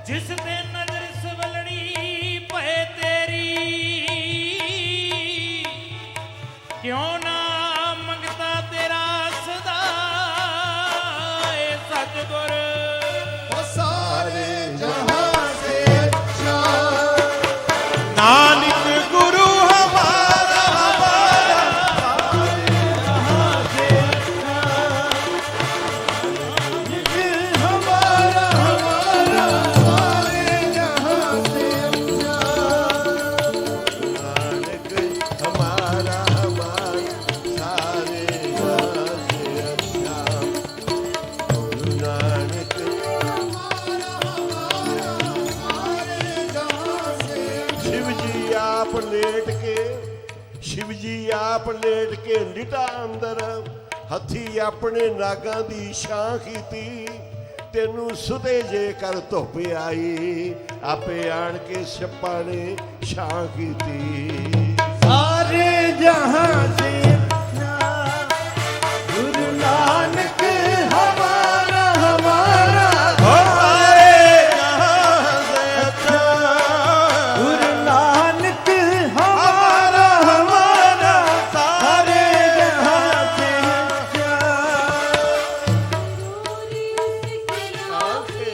ਜਿਸ ਤੇ ਨਜ਼ਰ ਸਵਲਣੀ ਪਏ ਤੇਰੀ ਕਿਉਂ ਨਾ ਮੰਗਤਾ ਤੇਰਾ ਸਦਾ ਏ ਸਤਿਗੁਰ ਉਹ ਸਾਰੇ ਜਹਾਂ ਸੇ ਅੱਛਾ ਨਾਨਕ ਗੁਰੂ ਹਮਾਰਾ ਨਾਨਕ ਹਮਾਰਾ ਹਮਾਰਾ ਸਾਰੇ ਜਹਾਂ ਸੇ ਅੱਛਾ ਗੁਰੂ ਨਾਨਕ शिव जी आप लेट के लिटा अंदर हथी अपने नागां दी छां कीती तेनू सुते जे कर धुप आई आपे आण के छप्पा ने छां कीती सारे जहां से गुरु नानक हमारा हमारा गुरु नानक हमारा हमारा सारे जहां से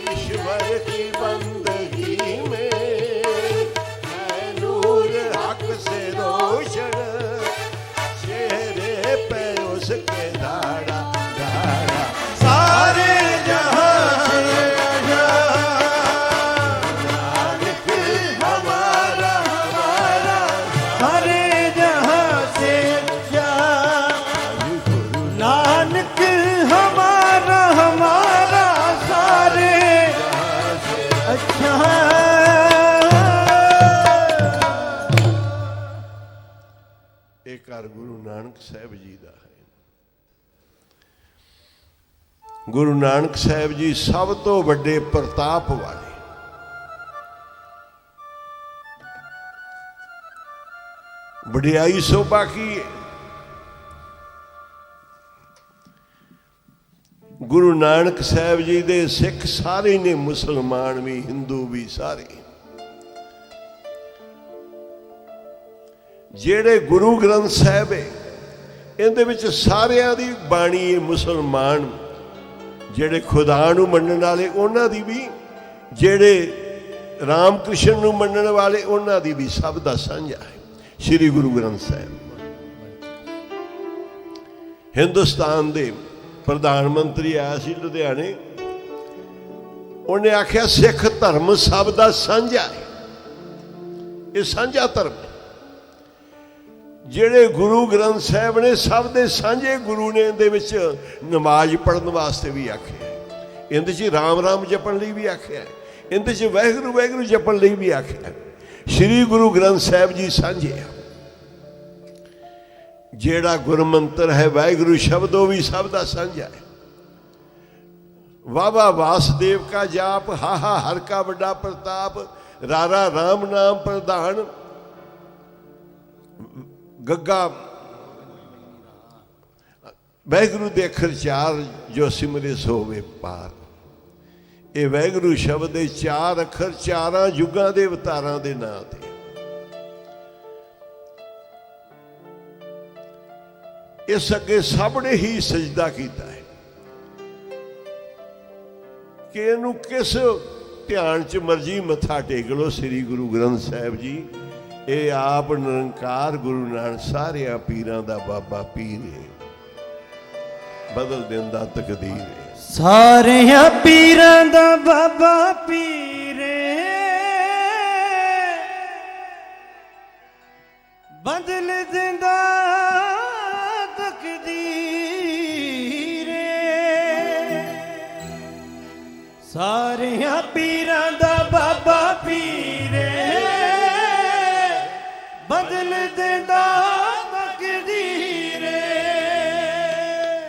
ईश्वर की बंदगी में है नूर हक से रोशन चेहरे पे उसके दाड़ा दाड़ा सारे जहां से नानक हमारा हमारा सारे जहां से नानक हमारा हमारा सारे अच्छा ਇਹ ਘਰ ਗੁਰੂ ਨਾਨਕ ਸਾਹਿਬ ਜੀ ਦਾ ਹੈ ਗੁਰੂ ਨਾਨਕ ਸਾਹਿਬ ਜੀ ਸਭ ਤੋਂ ਵੱਡੇ ਪ੍ਰਤਾਪ ਵਾਲੇ ਵਡਿਆਈ ਸੋਭਾ ਕੀ ਹੈ ਗੁਰੂ ਨਾਨਕ ਸਾਹਿਬ ਜੀ ਦੇ ਸਿੱਖ ਸਾਰੇ ਨੇ ਮੁਸਲਮਾਨ ਵੀ ਹਿੰਦੂ ਵੀ ਸਾਰੇ ਜਿਹੜੇ ਗੁਰੂ ਗ੍ਰੰਥ ਸਾਹਿਬ ਹੈ ਇਹਦੇ ਵਿੱਚ ਸਾਰਿਆਂ ਦੀ ਬਾਣੀ ਹੈ ਮੁਸਲਮਾਨ ਜਿਹੜੇ ਖੁਦਾ ਨੂੰ ਮੰਨਣ ਵਾਲੇ ਉਹਨਾਂ ਦੀ ਵੀ ਜਿਹੜੇ ਰਾਮ ਕ੍ਰਿਸ਼ਨ ਨੂੰ ਮੰਨਣ ਵਾਲੇ ਉਹਨਾਂ ਦੀ ਵੀ ਸਭ ਦਾ ਸਾਂਝਾ ਹੈ ਸ੍ਰੀ ਗੁਰੂ ਗ੍ਰੰਥ ਸਾਹਿਬ ਹਿੰਦੁਸਤਾਨ ਦੇ ਪ੍ਰਧਾਨ ਮੰਤਰੀ ਆਇਆ ਸੀ ਲੁਧਿਆਣੇ ਉਹਨੇ ਆਖਿਆ ਸਿੱਖ ਧਰਮ ਸਭ ਦਾ ਸਾਂਝਾ ਹੈ ਇਹ ਸਾਂਝਾ ਧਰਮ ਹੈ ਜਿਹੜੇ ਗੁਰੂ ਗ੍ਰੰਥ ਸਾਹਿਬ ਨੇ ਸਭ ਦੇ ਸਾਂਝੇ ਗੁਰੂ ਨੇ ਇਹਦੇ ਵਿੱਚ ਨਮਾਜ਼ ਪੜ੍ਹਨ ਵਾਸਤੇ ਵੀ ਆਖਿਆ ਇਹਦੇ 'ਚ ਰਾਮ ਰਾਮ ਜਪਣ ਲਈ ਵੀ ਆਖਿਆ ਇਹਦੇ 'ਚ ਵਾਹਿਗੁਰੂ ਵਾਹਿਗੁਰੂ ਜਪਣ ਲਈ ਵੀ ਆਖਿਆ ਸ੍ਰੀ ਗੁਰੂ ਗ੍ਰੰਥ ਸਾਹਿਬ ਜੀ ਸਾਂਝੇ ਆ ਜਿਹੜਾ ਗੁਰਮੰਤਰ ਹੈ ਵਾਹਿਗੁਰੂ ਸ਼ਬਦ ਉਹ ਵੀ ਸਭ ਦਾ ਸਾਂਝਾ ਹੈ ਵਾਵਾ ਵਾਸਦੇਵ ਕਾ ਜਾਪ ਹਾਹਾ ਹਰ ਕਾ ਵੱਡਾ ਪ੍ਰਤਾਪ ਰਾਰਾ ਰਾਮ ਨਾਮ ਪ੍ਰਧਾਨ ਗੱਗਾ ਵਾਹਿਗੁਰੂ ਦੇ ਅੱਖਰ ਚਾਰ ਜੋ ਸਿਮਰੇ ਸੋਵੇ ਪਾਰ ਇਹ ਵਾਹਿਗੁਰੂ ਸ਼ਬਦ ਦੇ ਚਾਰ ਅੱਖਰ ਚਾਰਾਂ ਯੁੱਗਾਂ ਦੇ ਅਵਤਾਰਾਂ ਦੇ ਨਾਂ ਤੇ ਇਸ ਅੱਗੇ ਸਭ ਨੇ ਹੀ ਸਜਦਾ ਕੀਤਾ ਹੈ ਕਿ ਇਹਨੂੰ ਕਿਸ ਧਿਆਨ 'ਚ ਮਰਜੀ ਮੱਥਾ ਟੇਕ ਲਓ ਸ੍ਰੀ ਗੁਰੂ ਗ੍ਰੰਥ ਸਾਹਿਬ ਜੀ ਇਹ ਆਪ ਨਿਰੰਕਾਰ ਗੁਰੂ ਨਾਨਕ ਸਾਰਿਆਂ ਪੀਰਾਂ ਦਾ ਬਾਬਾ ਪੀਰ ਹੈ ਬਦਲ ਦਿੰਦਾ ਤਕਦੀਰ ਹੈ ਸਾਰਿਆਂ ਪੀਰਾਂ ਦਾ ਬਾਬਾ ਪੀਰੇ ਬਦਲ ਦਿੰਦਾ ਤਕਦੀਰੇ ਸਾਰਿਆਂ ਪੀਰਾਂ ਦਾ ਬਾਬਾ ਪੀਰੇ ਬਦਲ ਦਿੰਦਾ ਤਕਦੀਰੇ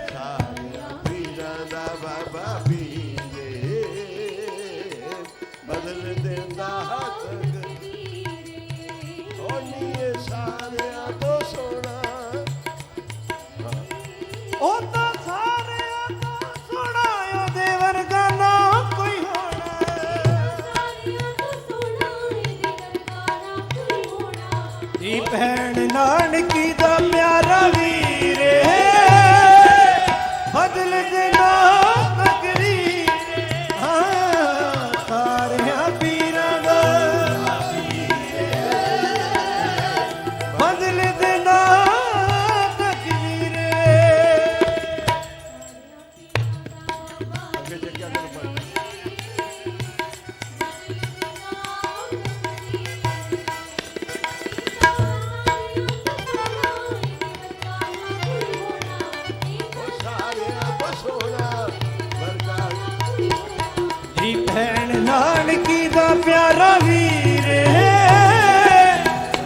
ਸਾਰਿਆਂ ਪੀਰਾਂ ਦਾ ਬਾਬਾ ਪੀਰੇ ਬਦਲ ਦਿੰਦਾ ਉਹ ਨੀ ਸਾਰਿਆਂ ਤੋਂ ਸੋਹਣਾ ਉਹ ਤਾਂ ਸਾਰਿਆਂ ਤੋਂ ਸੋਹਣਾ ਉਹਦੇ ਵਰਗਾ ਨਾ ਕੋਈ ਹੋਣਾ ਦੀ ਭੈਣ ਨਾਨਕੀ ਦਾ ਪਿਆਰਾ ਵੀਰੇ ਬਦਲ ਦੇਣਾ ਤਕਦੀਰ ਹਾਂ ਸਾਰਿਆਂ ਪੀਰਾਂ ਦਾ ਬਦਲ ਦੇਣਾ ਤਕਦੀਰ ਅੱਗੇ ਜੱਗਿਆ ਕਰ ਪੜ ਸਾਰਿਆਂ ਤੋਂ ਸੋਹਣਾ ਵਰਗਾ ਦੀ ਭੈਣ ਨਾਨਕੀ ਦਾ ਪਿਆਰਾ ਵੀਰੇ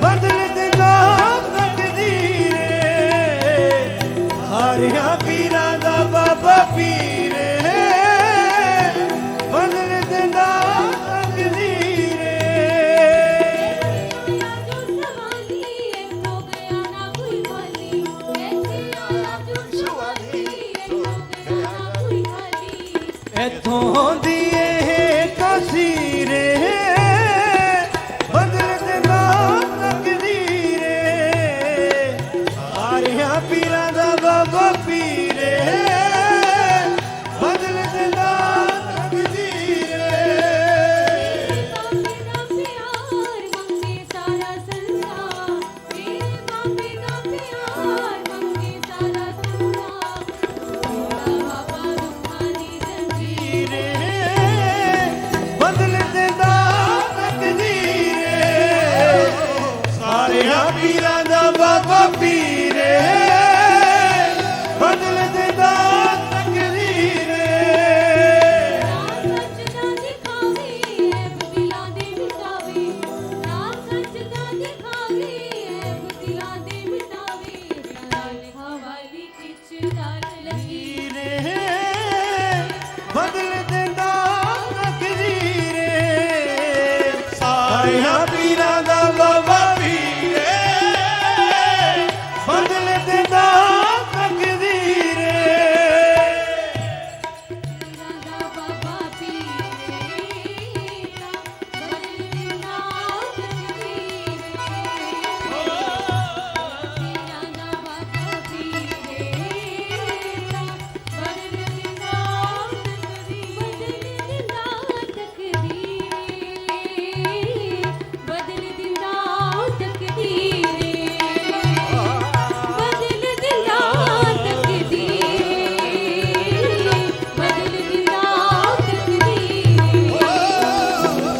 ਬਦਲ ਦਿੰਦਾ ਤਕਦੀਰੇ ਸਾਰਿਆਂ ਪੀਰਾਂ ਦਾ ਬਾਬਾ ਪੀਰੇ ਬਦਲ ਦਿੰਦਾ ਤਕਦੀਰੇ ਇੱਥੋਂ ਦੀ ਇਹ ਤਸਵੀਰੇ ਬਦਲ ਦਿੰਦਾ ਤਕਦੀਰੇ ਸਾਰਿਆਂ ਪੀਰਾਂ ਦਾ ਬਾਬਾ ਪੀਰੇ ਬਦਲ ਦਿੰਦਾ ਤਕਦੀਰੇ ਬਦਲ ਦਿੰਦਾ ਤਕਦੀਰੇ ਸਾਰਿਆਂ ਪੀਰਾਂ ਦਾ ਬਾਬਾ ਪੀਰੇ ਬਦਲ ਦਿੰਦਾ ਤਕਦੀਰੇ ਤਕਦੀਰੇ ਬਦਲ ਦਿੰਦਾ ਤਕਦੀਰੇ ਸਾਰਿਆਂ ਪੀਰਾਂ ਦਾ ਬਾਬਾ ਪੀਰੇ ਬਦਲ ਦਿੰਦਾ ਤਕਦੀਰੇ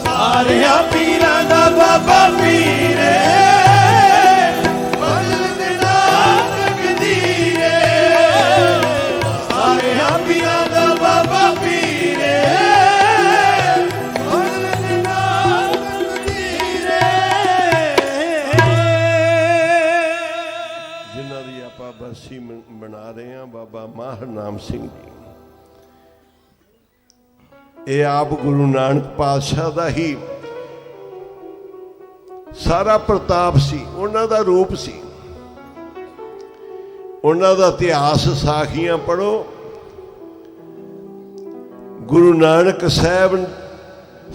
ਸਾਰਿਆਂ ਪੀਰਾਂ ਦਾ ਬਾਬਾ ਪੀਰੇ ਬਦਲ ਦਿੰਦਾ ਤਕਦੀਰੇ ਸਾਰਿਆਂ ਪੀਰਾਂ ਦਾ ਬਾਬਾ ਪੀਰੇ ਬਦਲ ਦਿੰਦਾ ਤਕਦੀਰੇ ਜਿਨ੍ਹਾਂ ਦੀ ਆਪਾਂ ਬਰਸੀ ਬਣਾ ਰਹੇ ਹਾਂ ਬਾਬਾ ਮਾਹਰ ਨਾਮ ਸਿੰਘ ਜੀ ਇਹ ਆਪ ਗੁਰੂ ਨਾਨਕ ਪਾਤਸ਼ਾਹ ਦਾ ਹੀ ਸਾਰਾ ਪ੍ਰਤਾਪ ਸੀ ਉਹਨਾਂ ਦਾ ਰੂਪ ਸੀ ਉਹਨਾਂ ਦਾ ਇਤਿਹਾਸ ਸਾਖੀਆਂ ਪੜੋ ਗੁਰੂ ਨਾਨਕ ਸਾਹਿਬ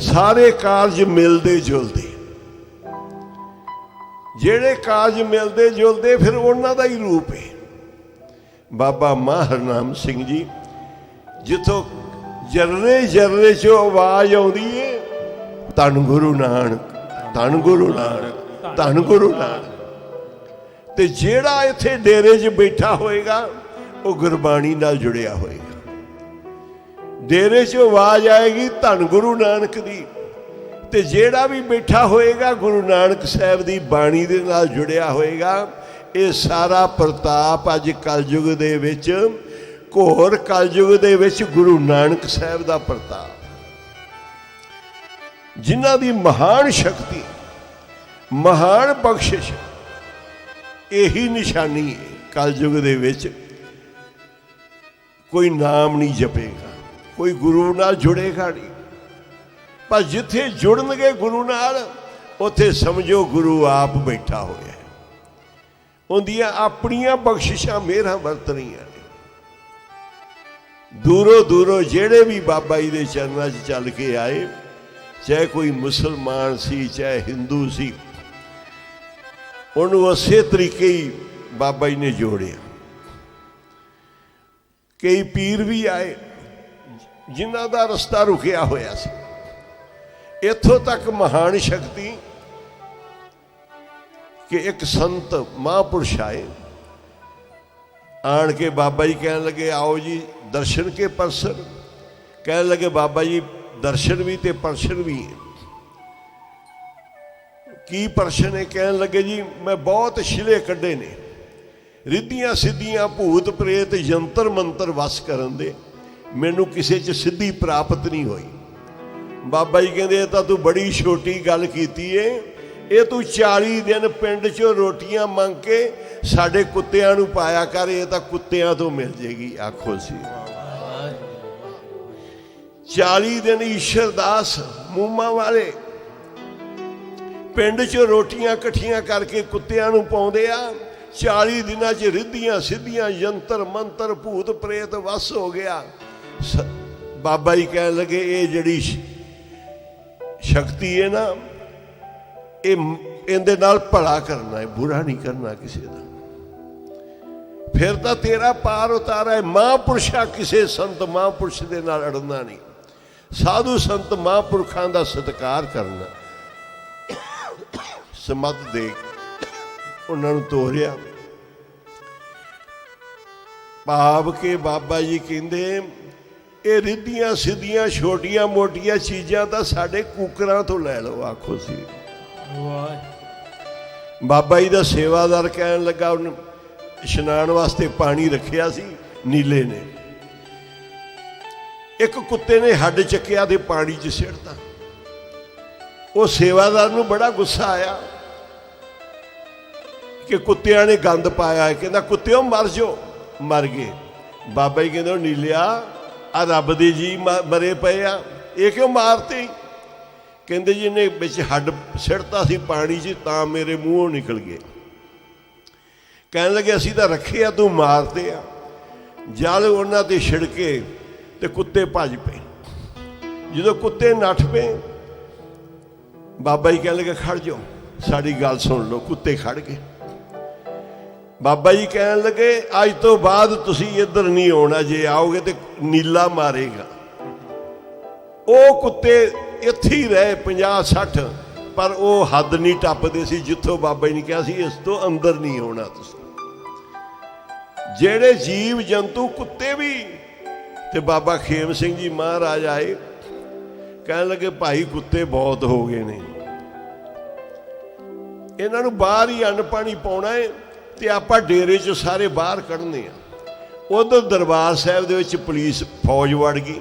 ਸਾਰੇ ਕਾਰਜ ਮਿਲਦੇ ਜੁਲਦੇ ਜਿਹੜੇ ਕਾਰਜ ਮਿਲਦੇ ਜੁਲਦੇ ਫਿਰ ਉਹਨਾਂ ਦਾ ਹੀ ਰੂਪ ਹੈ ਬਾਬਾ ਮਾਹਰ ਨਾਮ ਸਿੰਘ ਜੀ ਜਿੱਥੋਂ ਜਰਨੇ ਜਰਨੇ ਚੋਂ ਆਵਾਜ਼ ਆਉਂਦੀ ਏ ਧੰਨ ਗੁਰੂ ਨਾਨਕ ਧੰਨ ਗੁਰੂ ਨਾਨਕ ਧੰਨ ਗੁਰੂ ਨਾਨਕ ਤੇ ਜਿਹੜਾ ਇੱਥੇ ਡੇਰੇ 'ਚ ਬੈਠਾ ਹੋਏਗਾ ਉਹ ਗੁਰਬਾਣੀ ਨਾਲ ਜੁੜਿਆ ਹੋਏਗਾ ਡੇਰੇ 'ਚ ਆਵਾਜ਼ ਆਏਗੀ ਧੰਨ ਗੁਰੂ ਨਾਨਕ ਦੀ ਤੇ ਜਿਹੜਾ ਵੀ ਬੈਠਾ ਹੋਏਗਾ ਗੁਰੂ ਨਾਨਕ ਸਾਹਿਬ ਦੀ ਬਾਣੀ ਦੇ ਨਾਲ ਜੁੜਿਆ ਹੋਏਗਾ ਇਹ ਸਾਰਾ ਪ੍ਰਤਾਪ ਅੱਜ ਕਲਯੁਗ ਦੇ ਵਿੱਚ ਘੋਰ ਕਲਯੁਗ ਦੇ ਵਿੱਚ ਗੁਰੂ ਨਾਨਕ ਸਾਹਿਬ ਦਾ ਪ੍ਰਤਾਪ ਜਿਨ੍ਹਾਂ ਦੀ ਮਹਾਨ ਸ਼ਕਤੀ, ਮਹਾਨ ਬਖਸ਼ਿਸ਼, ਇਹੀ ਨਿਸ਼ਾਨੀ ਹੈ। ਕਲਯੁਗ ਦੇ ਵਿੱਚ ਕੋਈ ਨਾਮ ਨਹੀਂ ਜਪੇਗਾ, ਕੋਈ ਗੁਰੂ ਨਾਲ ਜੁੜੇਗਾ ਨਹੀਂ, ਪਰ ਜਿੱਥੇ ਜੁੜਨਗੇ ਗੁਰੂ ਨਾਲ ਉੱਥੇ ਸਮਝੋ ਗੁਰੂ ਆਪ ਬੈਠਾ ਹੋਇਆ ਹੈ। ਉਹਦੀਆਂ ਆਪਣੀਆਂ ਬਖਸ਼ਿਸ਼ਾਂ ਮਿਹਰਾਂ ਵਰਤ ਰਹੀਆਂ ਨੇ। ਦੂਰੋਂ ਦੂਰੋਂ ਜਿਹੜੇ ਵੀ ਬਾਬਾ ਜੀ ਦੇ ਚਰਨਾਂ 'ਚ ਚੱਲ ਕੇ ਆਏ, ਚਾਹੇ ਕੋਈ ਮੁਸਲਮਾਨ ਸੀ ਚਾਹੇ ਹਿੰਦੂ ਸੀ, ਉਹਨੂੰ ਉਸੇ ਤਰੀਕੇ ਹੀ ਬਾਬਾ ਜੀ ਨੇ ਜੋੜਿਆ। ਕਈ ਪੀਰ ਵੀ ਆਏ ਜਿਨ੍ਹਾਂ ਦਾ ਰਸਤਾ ਰੁਕਿਆ ਹੋਇਆ ਸੀ। ਇੱਥੋਂ ਤੱਕ ਮਹਾਨ ਸ਼ਕਤੀ ਕਿ ਇੱਕ ਸੰਤ ਮਹਾਂਪੁਰਸ਼ ਆਏ, ਆਣ ਕੇ ਬਾਬਾ ਜੀ ਕਹਿਣ ਲੱਗੇ ਆਓ ਜੀ ਦਰਸ਼ਨ ਕੇ ਪਰਸਨ। ਕਹਿਣ ਲੱਗੇ ਬਾਬਾ ਜੀ ਦਰਸ਼ਨ ਵੀ ਤੇ ਪਰਸ਼ਨ ਵੀ ਹੈ। ਕੀ ਪਰਸ਼ਨ ਹੈ? ਕਹਿਣ ਲੱਗੇ ਜੀ ਮੈਂ ਬਹੁਤ ਸ਼ਿਲੇ ਕੱਢੇ ਨੇ, ਰਿੱਧੀਆਂ ਸਿੱਧੀਆਂ ਭੂਤ ਪ੍ਰੇਤ ਯੰਤਰ ਮੰਤਰ ਵਸ ਕਰਨ ਦੇ, ਮੈਨੂੰ ਕਿਸੇ 'ਚ ਸਿੱਧੀ ਪ੍ਰਾਪਤ ਨਹੀਂ ਹੋਈ। ਬਾਬਾ ਜੀ ਕਹਿੰਦੇ ਇਹ ਤਾਂ ਤੂੰ ਬੜੀ ਛੋਟੀ ਗੱਲ ਕੀਤੀ ਏ, ਇਹ ਤੂੰ 40 ਦਿਨ ਪਿੰਡ 'ਚੋਂ ਰੋਟੀਆਂ ਮੰਗ ਕੇ ਸਾਡੇ ਕੁੱਤਿਆਂ ਨੂੰ ਪਾਇਆ ਕਰ, ਇਹ ਤਾਂ ਕੁੱਤਿਆਂ ਤੋਂ ਮਿਲ ਜੇਗੀ। ਆਖੋ ਸੀ 40 ਦਿਨ ਈਸ਼ਰ ਦਾਸ ਮੂੰਮਾਂ ਵਾਲੇ ਪਿੰਡ 'ਚ ਰੋਟੀਆਂ ਇਕੱਠੀਆਂ ਕਰਕੇ ਕੁੱਤਿਆਂ ਨੂੰ ਪਾਉਂਦੇ ਆ। 40 ਦਿਨਾਂ 'ਚ ਰਿੱਧੀਆਂ ਸਿੱਧੀਆਂ ਯੰਤਰ ਮੰਤਰ ਭੂਤ ਪ੍ਰੇਤ ਵਸ ਹੋ ਗਿਆ। ਬਾਬਾ ਜੀ ਕਹਿਣ ਲੱਗੇ ਇਹ ਜਿਹੜੀ ਸ਼ਕਤੀ ਹੈ ਨਾ, ਇਹਦੇ ਨਾਲ ਭਲਾ ਕਰਨਾ ਹੈ, ਬੁਰਾ ਨਹੀਂ ਕਰਨਾ ਕਿਸੇ ਦਾ। ਫਿਰ ਤਾਂ ਤੇਰਾ ਪਾਰ ਉਤਾਰਾ ਹੈ। ਮਹਾਂਪੁਰਸ਼ਾ ਕਿਸੇ ਸੰਤ ਮਹਾਂਪੁਰਸ਼ ਦੇ ਨਾਲ ਅੜਨਾ ਨਹੀਂ, ਸਾਧੂ ਸੰਤ ਮਹਾਂਪੁਰਖਾਂ ਦਾ ਸਤਿਕਾਰ ਕਰਨਾ। ਸਮਤ ਦੇ ਉਹਨਾਂ ਨੂੰ ਤੋਰਿਆ। ਭਾਵ ਕੇ ਬਾਬਾ ਜੀ ਕਹਿੰਦੇ ਇਹ ਰਿੱਧੀਆਂ ਸਿੱਧੀਆਂ ਛੋਟੀਆਂ ਮੋਟੀਆਂ ਚੀਜ਼ਾਂ ਤਾਂ ਸਾਡੇ ਕੂਕਰਾਂ ਤੋਂ ਲੈ ਲਓ। ਆਖੋ ਸੀ ਬਾਬਾ ਜੀ ਦਾ ਸੇਵਾਦਾਰ ਕਹਿਣ ਲੱਗਾ, ਉਹਨੇ ਇਸ਼ਨਾਨ ਵਾਸਤੇ ਪਾਣੀ ਰੱਖਿਆ ਸੀ ਨੀਲੇ ਨੇ, ਇੱਕ ਕੁੱਤੇ ਨੇ ਹੱਡ ਚੱਕਿਆ ਤੇ ਪਾਣੀ 'ਚ ਸਿੱਟਤਾ। ਉਹ ਸੇਵਾਦਾਰ ਨੂੰ ਬੜਾ ਗੁੱਸਾ ਆਇਆ ਕਿ ਕੁੱਤਿਆਂ ਨੇ ਗੰਦ ਪਾਇਆ। ਕਹਿੰਦਾ ਕੁੱਤਿਓ ਮਰ ਜਾਓ। ਮਰ ਗਏ। ਬਾਬਾ ਜੀ ਕਹਿੰਦੇ ਉਹ ਨੀਲਿਆ ਆ ਰੱਬ ਦੇ ਜੀ ਮਰੇ ਪਏ ਆ, ਇਹ ਕਿਉਂ ਮਾਰਤੇ? ਕਹਿੰਦੇ ਜੀ ਇਹਨੇ ਵਿੱਚ ਹੱਡ ਸਿੱਟਤਾ ਸੀ ਪਾਣੀ 'ਚ ਤਾਂ ਮੇਰੇ ਮੂੰਹੋਂ ਨਿਕਲ ਗਏ। ਕਹਿਣ ਲੱਗੇ ਅਸੀਂ ਤਾਂ ਰੱਖੇ ਆ, ਤੂੰ ਮਾਰਤੇ ਆ। ਜਲ ਉਹਨਾਂ ਤੇ ਛਿੜਕੇ ਤੇ ਕੁੱਤੇ ਭੱਜ ਪਏ। ਜਦੋਂ ਕੁੱਤੇ ਨੱਠ ਪਏ, ਬਾਬਾ ਜੀ ਕਹਿਣ ਲੱਗੇ ਖੜ ਜਾਓ, ਸਾਡੀ ਗੱਲ ਸੁਣ ਲਓ। ਕੁੱਤੇ ਖੜ ਗਏ। ਬਾਬਾ ਜੀ ਕਹਿਣ ਲੱਗੇ ਅੱਜ ਤੋਂ ਬਾਅਦ ਤੁਸੀਂ ਇੱਧਰ ਨਹੀਂ ਆਉਣਾ, ਜੇ ਆਓਗੇ ਤੇ ਨੀਲਾ ਮਾਰੇਗਾ। ਉਹ ਕੁੱਤੇ ਇੱਥੇ ਹੀ ਰਹੇ 50-60, ਪਰ ਉਹ ਹੱਦ ਨਹੀਂ ਟੱਪਦੇ ਸੀ ਜਿੱਥੋਂ ਬਾਬਾ ਜੀ ਨੇ ਕਿਹਾ ਸੀ ਇਸ ਤੋਂ ਅੰਦਰ ਨਹੀਂ ਆਉਣਾ ਤੁਸੀਂ। ਜਿਹੜੇ ਜੀਵ ਜੰਤੂ ਕੁੱਤੇ ਵੀ। ਤੇ ਬਾਬਾ ਖੇਮ ਸਿੰਘ ਜੀ ਮਹਾਰਾਜ ਆਏ, ਕਹਿਣ ਲੱਗੇ ਭਾਈ ਕੁੱਤੇ ਬਹੁਤ ਹੋ ਗਏ ਨੇ, ਇਹਨਾਂ ਨੂੰ ਬਾਹਰ ਹੀ ਅੰਨ ਪਾਣੀ ਪਾਉਣਾ ਹੈ ਤੇ ਆਪਾਂ ਡੇਰੇ 'ਚ ਸਾਰੇ ਬਾਹਰ ਕੱਢਨੇ ਆ। ਉਧਰ ਦਰਬਾਰ ਸਾਹਿਬ ਦੇ ਵਿੱਚ ਪੁਲਿਸ ਫੌਜ ਵੜ ਗਈ।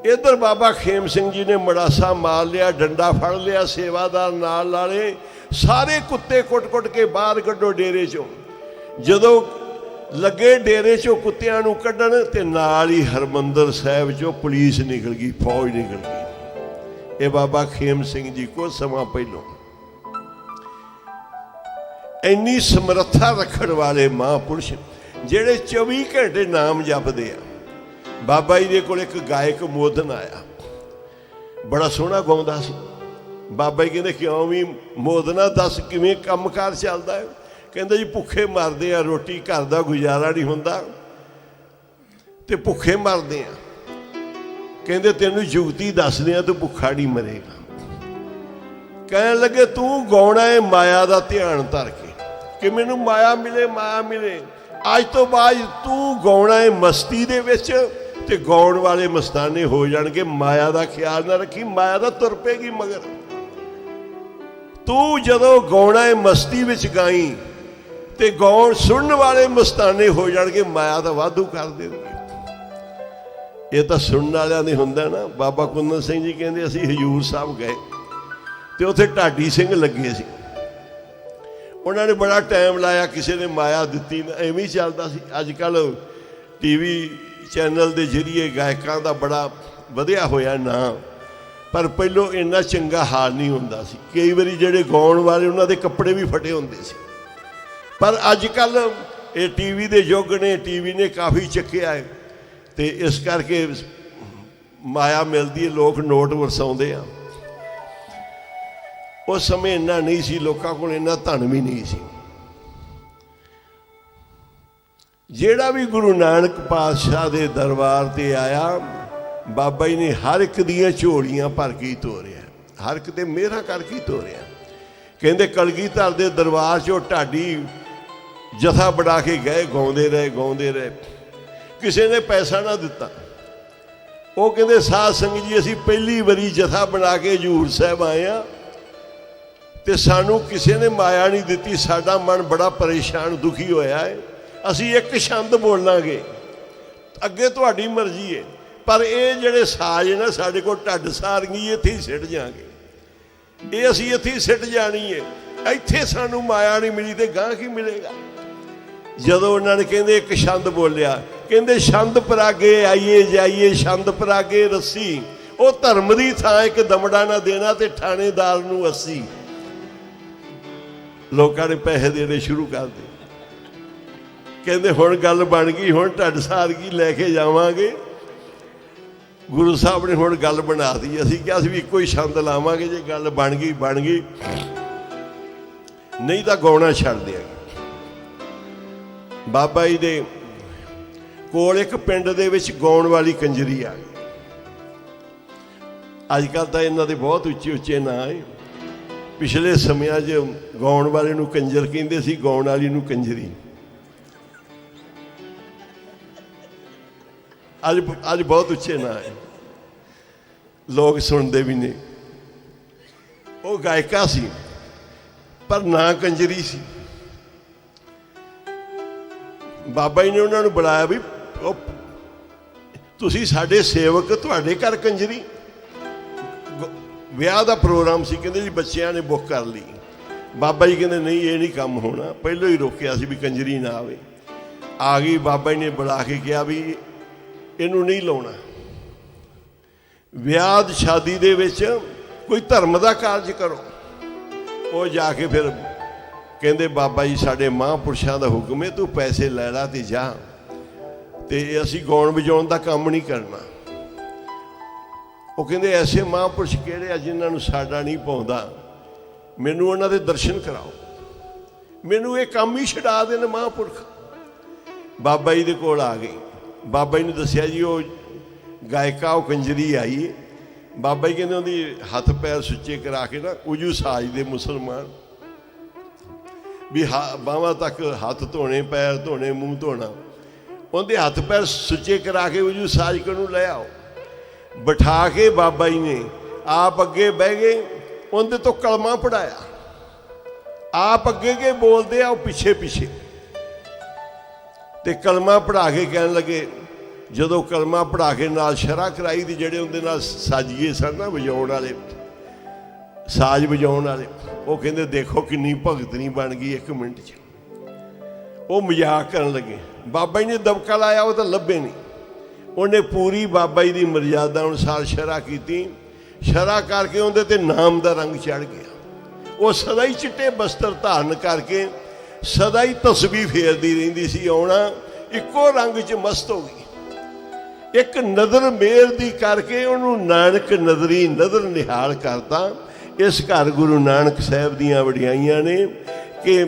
ਇੱਧਰ ਬਾਬਾ ਖੇਮ ਸਿੰਘ ਜੀ ਨੇ ਮੜਾਸਾ ਮਾਰ ਲਿਆ, ਡੰਡਾ ਫੜ ਲਿਆ, ਸੇਵਾਦਾਰ ਨਾਲ ਲਾਲੇ, ਸਾਰੇ ਕੁੱਤੇ ਕੁੱਟ-ਕੁੱਟ ਕੇ ਬਾਹਰ ਕੱਢੋ ਡੇਰੇ 'ਚੋਂ। ਜਦੋਂ ਲੱਗੇ ਡੇਰੇ 'ਚੋਂ ਕੁੱਤਿਆਂ ਨੂੰ ਕੱਢਣ ਤੇ ਨਾਲ ਹੀ ਹਰਮੰਦਰ ਸਾਹਿਬ 'ਚੋਂ ਪੁਲਿਸ ਨਿਕਲ ਗਈ, ਫੌਜ ਨਿਕਲ ਗਈ। ਇਹ ਬਾਬਾ ਖੇਮ ਸਿੰਘ ਜੀ ਕੁਝ ਸਮਾਂ ਪਹਿਲੋਂ। ਇੰਨੀ ਸਮਰੱਥਾ ਰੱਖਣ ਵਾਲੇ ਮਹਾਂਪੁਰਸ਼ ਜਿਹੜੇ 24 ਘੰਟੇ ਨਾਮ ਜਪਦੇ ਆ। ਬਾਬਾ ਜੀ ਦੇ ਕੋਲ ਇੱਕ ਗਾਇਕ ਮੋਦਨ ਆਇਆ, ਬੜਾ ਸੋਹਣਾ ਗਾਉਂਦਾ ਸੀ। ਬਾਬਾ ਜੀ ਕਹਿੰਦੇ ਕਿਉਂ ਵੀ ਮੋਦਨਾ, ਦੱਸ ਕਿਵੇਂ ਕੰਮਕਾਰ ਚੱਲਦਾ ਹੈ? ਕਹਿੰਦਾ ਜੀ ਭੁੱਖੇ ਮਰਦੇ ਆ, ਰੋਟੀ ਘਰ ਦਾ ਗੁਜ਼ਾਰਾ ਨਹੀਂ ਹੁੰਦਾ ਤੇ ਭੁੱਖੇ ਮਰਦੇ ਆ। ਕਹਿੰਦੇ ਤੈਨੂੰ ਜੁਗਤੀ ਦੱਸਦੇ ਆ, ਤੂੰ ਭੁੱਖਾ ਨਹੀਂ ਮਰੇਗਾ। ਕਹਿਣ ਲੱਗੇ ਤੂੰ ਗਾਉਣਾ ਹੈ ਮਾਇਆ ਦਾ ਧਿਆਨ ਧਰ ਕੇ ਕਿ ਮੈਨੂੰ ਮਾਇਆ ਮਿਲੇ, ਮਾਇਆ ਮਿਲੇ। ਅੱਜ ਤੋਂ ਬਾਅਦ ਤੂੰ ਗਾਉਣਾ ਹੈ ਮਸਤੀ ਦੇ ਵਿੱਚ ਤੇ ਗਾਉਣ ਵਾਲੇ ਮਸਤਾਨੇ ਹੋ ਜਾਣਗੇ। ਮਾਇਆ ਦਾ ਖਿਆਲ ਨਾ ਰੱਖੀ, ਮਾਇਆ ਦਾ ਤੁਰ ਪਏਗੀ ਮਗਰ। ਤੂੰ ਜਦੋਂ ਗਾਉਣਾ ਹੈ ਮਸਤੀ ਵਿੱਚ ਗਾਈ ਤੇ ਗਾਉਣ ਸੁਣਨ ਵਾਲੇ ਮਸਤਾਨੇ ਹੋ ਜਾਣਗੇ, ਮਾਇਆ ਦਾ ਵਾਧੂ ਕਰ ਦੇਣਗੇ। ਇਹ ਤਾਂ ਸੁਣਨ ਵਾਲਿਆਂ ਦੇ ਹੁੰਦਾ ਨਾ। ਬਾਬਾ ਕੁੰਦਨ ਸਿੰਘ ਜੀ ਕਹਿੰਦੇ ਅਸੀਂ ਹਜੂਰ ਸਾਹਿਬ ਗਏ ਤੇ ਉੱਥੇ ਢਾਡੀ ਸਿੰਘ ਲੱਗੇ ਸੀ। ਉਹਨਾਂ ਨੇ ਬੜਾ ਟਾਈਮ ਲਾਇਆ, ਕਿਸੇ ਨੇ ਮਾਇਆ ਦਿੱਤੀ, ਐਵੇਂ ਹੀ ਚੱਲਦਾ ਸੀ। ਅੱਜ ਕੱਲ੍ਹ ਟੀਵੀ ਚੈਨਲ ਦੇ ਜ਼ਰੀਏ ਗਾਇਕਾਂ ਦਾ ਬੜਾ ਵਧਿਆ ਹੋਇਆ ਨਾਂ, ਪਰ ਪਹਿਲੋਂ ਇੰਨਾ ਚੰਗਾ ਹਾਲ ਨਹੀਂ ਹੁੰਦਾ ਸੀ। ਕਈ ਵਾਰੀ ਜਿਹੜੇ ਗਾਉਣ ਵਾਲੇ ਉਹਨਾਂ ਦੇ ਕੱਪੜੇ ਵੀ ਫਟੇ ਹੁੰਦੇ ਸੀ। ਪਰ ਅੱਜ ਕੱਲ੍ਹ ਇਹ ਟੀਵੀ ਦੇ ਯੁੱਗ ਨੇ, ਟੀਵੀ ਨੇ ਕਾਫੀ ਚੱਕਿਆ ਹੈ ਤੇ ਇਸ ਕਰਕੇ ਮਾਇਆ ਮਿਲਦੀ ਹੈ, ਲੋਕ ਨੋਟ ਵਰਸਾਉਂਦੇ ਆ। ਉਸ ਸਮੇਂ ਇੰਨਾ ਨਹੀਂ ਸੀ, ਲੋਕਾਂ ਕੋਲ ਇੰਨਾ ਧਨ ਵੀ ਨਹੀਂ ਸੀ। ਜਿਹੜਾ ਵੀ ਗੁਰੂ ਨਾਨਕ ਪਾਤਸ਼ਾਹ ਦੇ ਦਰਬਾਰ ਤੇ ਆਇਆ, ਬਾਬਾ ਜੀ ਨੇ ਹਰ ਇੱਕ ਦੀਆਂ ਝੋਲੀਆਂ ਭਰ ਕੇ ਤੋਰਿਆ, ਹਰ ਇੱਕ ਤੇ ਮਿਹਰਾਂ ਕਰਕੇ ਤੋਰਿਆ। ਕਹਿੰਦੇ ਕਲਗੀਧਰ ਦੇ ਦਰਬਾਰ 'ਚੋਂ ਢਾਡੀ ਜਥਾ ਬਣਾ ਕੇ ਗਏ, ਗਾਉਂਦੇ ਰਹੇ ਗਾਉਂਦੇ ਰਹੇ, ਕਿਸੇ ਨੇ ਪੈਸਾ ਨਾ ਦਿੱਤਾ। ਉਹ ਕਹਿੰਦੇ ਸਾਧ ਸੰਗਤ ਜੀ ਅਸੀਂ ਪਹਿਲੀ ਵਾਰੀ ਜਥਾ ਬਣਾ ਕੇ ਹਜ਼ੂਰ ਸਾਹਿਬ ਆਏ ਹਾਂ ਤੇ ਸਾਨੂੰ ਕਿਸੇ ਨੇ ਮਾਇਆ ਨਹੀਂ ਦਿੱਤੀ, ਸਾਡਾ ਮਨ ਬੜਾ ਪਰੇਸ਼ਾਨ ਦੁਖੀ ਹੋਇਆ ਹੈ। ਅਸੀਂ ਇੱਕ ਛੰਦ ਬੋਲਾਂਗੇ, ਅੱਗੇ ਤੁਹਾਡੀ ਮਰਜ਼ੀ ਹੈ, ਪਰ ਇਹ ਜਿਹੜੇ ਸਾਜ਼ ਨੇ ਸਾਡੇ ਕੋਲ ਢੱਡ ਸਾਰਗੀ, ਇੱਥੇ ਹੀ ਸਿੱਟ ਜਾਵਾਂਗੇ, ਇਹ ਅਸੀਂ ਇੱਥੇ ਹੀ ਸਿੱਟ ਜਾਣੀ ਹੈ। ਇੱਥੇ ਸਾਨੂੰ ਮਾਇਆ ਨਹੀਂ ਮਿਲੀ ਤੇ ਗਾਂ ਕੀ ਮਿਲੇਗਾ। ਜਦੋਂ ਉਹਨਾਂ ਨੇ ਕਹਿੰਦੇ ਇੱਕ ਛੰਦ ਬੋਲਿਆ, ਕਹਿੰਦੇ ਛੰਦ ਪਰਾਗੇ ਆਈਏ ਜਾਈਏ, ਛੰਦ ਪਰਾਗੇ ਰੱਸੀ, ਉਹ ਧਰਮ ਦੀ ਥਾਂ ਇੱਕ ਦਮੜਾ ਨਾ ਦੇਣਾ ਤੇ ਥਾਣੇਦਾਰ ਨੂੰ 80। ਲੋਕਾਂ ਨੇ ਪੈਸੇ ਦੇਣੇ ਸ਼ੁਰੂ ਕਰ ਦਿੱਤੇ। ਕਹਿੰਦੇ ਹੁਣ ਗੱਲ ਬਣ ਗਈ, ਹੁਣ ਢੱਡ ਸਾਰਗੀ ਲੈ ਕੇ ਜਾਵਾਂਗੇ। ਗੁਰੂ ਸਾਹਿਬ ਨੇ ਹੁਣ ਗੱਲ ਬਣਾ ਦਿੱਤੀ। ਅਸੀਂ ਕਿਹਾ ਸੀ ਵੀ ਇੱਕੋ ਹੀ ਛੰਦ ਲਾਵਾਂਗੇ, ਜੇ ਗੱਲ ਬਣ ਗਈ ਬਣ ਗਈ, ਨਹੀਂ ਤਾਂ ਗਾਉਣਾ ਛੱਡ ਦਿਆਂਗੇ। ਬਾਬਾ ਜੀ ਦੇ ਕੋਲ ਇੱਕ ਪਿੰਡ ਦੇ ਵਿੱਚ ਗਾਉਣ ਵਾਲੀ ਕੰਜਰੀ ਆ ਗਈ। ਅੱਜ ਕੱਲ੍ਹ ਤਾਂ ਇਹਨਾਂ ਦੇ ਬਹੁਤ ਉੱਚੇ ਉੱਚੇ ਨਾਂ ਹੈ। ਪਿਛਲੇ ਸਮਿਆਂ 'ਚ ਗਾਉਣ ਵਾਲੇ ਨੂੰ ਕੰਜਰ ਕਹਿੰਦੇ ਸੀ, ਗਾਉਣ ਵਾਲੀ ਨੂੰ ਕੰਜਰੀ। ਅੱਜ ਬਹੁਤ ਉੱਚੇ ਨਾਂ ਹੈ, ਲੋਕ ਸੁਣਦੇ ਵੀ ਨੇ। ਉਹ ਗਾਇਕਾ ਸੀ ਪਰ ਨਾਂ ਕੰਜਰੀ ਸੀ। ਬਾਬਾ ਜੀ ਨੇ ਉਹਨਾਂ ਨੂੰ ਬੁਲਾਇਆ ਵੀ ਉਹ ਤੁਸੀਂ ਸਾਡੇ ਸੇਵਕ, ਤੁਹਾਡੇ ਘਰ ਕੰਜਰੀ। ਵਿਆਹ ਦਾ ਪ੍ਰੋਗਰਾਮ ਸੀ, ਕਹਿੰਦੇ ਜੀ ਬੱਚਿਆਂ ਨੇ ਬੁੱਕ ਕਰ ਲਈ। ਬਾਬਾ ਜੀ ਕਹਿੰਦੇ ਨਹੀਂ ਇਹ ਨਹੀਂ ਕੰਮ ਹੋਣਾ, ਪਹਿਲਾਂ ਹੀ ਰੋਕਿਆ ਸੀ ਵੀ ਕੰਜਰੀ ਨਾ ਆਵੇ। ਆ ਗਈ, ਬਾਬਾ ਜੀ ਨੇ ਬੁਲਾ ਕੇ ਕਿਹਾ ਵੀ ਇਹਨੂੰ ਨਹੀਂ ਲਾਉਣਾ। ਵਿਆਹ ਸ਼ਾਦੀ ਦੇ ਵਿੱਚ ਕੋਈ ਧਰਮ ਦਾ ਕਾਰਜ ਕਰੋ। ਉਹ ਜਾ ਕੇ ਫਿਰ ਕਹਿੰਦੇ ਬਾਬਾ ਜੀ ਸਾਡੇ ਮਹਾਂਪੁਰਸ਼ਾਂ ਦਾ ਹੁਕਮ ਹੈ, ਤੂੰ ਪੈਸੇ ਲੈ ਲਾ ਤੇ ਜਾ, ਤੇ ਅਸੀਂ ਗਾਉਣ ਵਜਾਉਣ ਦਾ ਕੰਮ ਨਹੀਂ ਕਰਨਾ। ਉਹ ਕਹਿੰਦੇ ਐਸੇ ਮਹਾਂਪੁਰਸ਼ ਕਿਹੜੇ ਆ ਜਿਨ੍ਹਾਂ ਨੂੰ ਸਾਡਾ ਨਹੀਂ ਪਾਉਂਦਾ, ਮੈਨੂੰ ਉਹਨਾਂ ਦੇ ਦਰਸ਼ਨ ਕਰਾਓ, ਮੈਨੂੰ ਇਹ ਕੰਮ ਹੀ ਛਡਾ ਦੇਣ ਮਹਾਂਪੁਰਖ। ਬਾਬਾ ਜੀ ਦੇ ਕੋਲ ਆ ਗਈ। ਬਾਬਾ ਜੀ ਨੇ ਦੱਸਿਆ ਜੀ ਉਹ ਗਾਇਕਾ ਉਹ ਕੰਜਰੀ ਆਈ ਹੈ। ਬਾਬਾ ਜੀ ਕਹਿੰਦੇ ਉਹਦੀ ਹੱਥ ਪੈਰ ਸੁੱਚੇ ਕਰਾ ਕੇ ਨਾ, ਉਜੂ ਸਾਜ ਦੇ ਮੁਸਲਮਾਨ ਵੀ ਬਾਹਾਂ ਤੱਕ ਹੱਥ ਧੋਣੇ, ਪੈਰ ਧੋਣੇ, ਮੂੰਹ ਧੋਣਾ, ਉਹਦੇ ਹੱਥ ਪੈਰ ਸੁੱਚੇ ਕਰਾ ਕੇ ਉਜੂ ਸਾਜ ਨੂੰ ਲੈ ਆਓ। ਬਿਠਾ ਕੇ ਬਾਬਾ ਜੀ ਨੇ ਆਪ ਅੱਗੇ ਬਹਿ ਗਏ, ਉਹਦੇ ਤੋਂ ਕਲਮਾ ਪੜਾਇਆ। ਆਪ ਅੱਗੇ ਕੇ ਬੋਲਦੇ ਆ, ਉਹ ਪਿੱਛੇ ਪਿੱਛੇ, ਤੇ ਕਲਮਾ ਪੜ੍ਹਾ ਕੇ ਕਹਿਣ ਲੱਗੇ। ਜਦੋਂ ਕਲਮਾ ਪੜ੍ਹਾ ਕੇ ਨਾਲ ਸ਼ਰ੍ਹਾ ਕਰਾਈ ਦੀ, ਜਿਹੜੇ ਉਹਦੇ ਨਾਲ ਸਾਜੀਏ ਸਨ ਨਾ ਵਜਾਉਣ ਵਾਲੇ, ਸਾਜ਼ ਵਜਾਉਣ ਵਾਲੇ, ਉਹ ਕਹਿੰਦੇ ਦੇਖੋ ਕਿੰਨੀ ਭਗਤਨੀ ਬਣ ਗਈ 1 ਮਿੰਟ 'ਚ। ਉਹ ਮਜ਼ਾਕ ਕਰਨ ਲੱਗੇ। ਬਾਬਾ ਜੀ ਨੇ ਦਬਕਾ ਲਾਇਆ, ਉਹ ਤਾਂ ਲੱਭੇ ਨਹੀਂ। ਉਹਨੇ ਪੂਰੀ ਬਾਬਾ ਜੀ ਦੀ ਮਰਜ਼ਾਦਾ ਅਨੁਸਾਰ ਸ਼ਰ੍ਹਾ ਕੀਤੀ। ਸ਼ਰ੍ਹਾ ਕਰਕੇ ਉਹਦੇ ਤੇ ਨਾਮ ਦਾ ਰੰਗ ਚੜ ਗਿਆ। ਉਹ ਸਦਾ ਹੀ ਚਿੱਟੇ ਬਸਤਰ ਧਾਰਨ ਕਰਕੇ ਸਦਾ ਹੀ ਤਸਬੀਹ ਫੇਰਦੀ ਰਹਿੰਦੀ ਸੀ। ਆਉਣਾ ਇੱਕੋ ਰੰਗ 'ਚ ਮਸਤ ਹੋ ਗਈ। ਇੱਕ ਨਜ਼ਰ ਮੇਰ ਦੀ ਕਰਕੇ ਉਹਨੂੰ ਨਾਨਕ ਨਜ਼ਰੀ ਨਜ਼ਰ ਨਿਹਾਲ ਕਰਤਾ। ਇਸ ਘਰ ਗੁਰੂ ਨਾਨਕ ਸਾਹਿਬ ਦੀਆਂ ਵਡਿਆਈਆਂ ਨੇ ਕਿ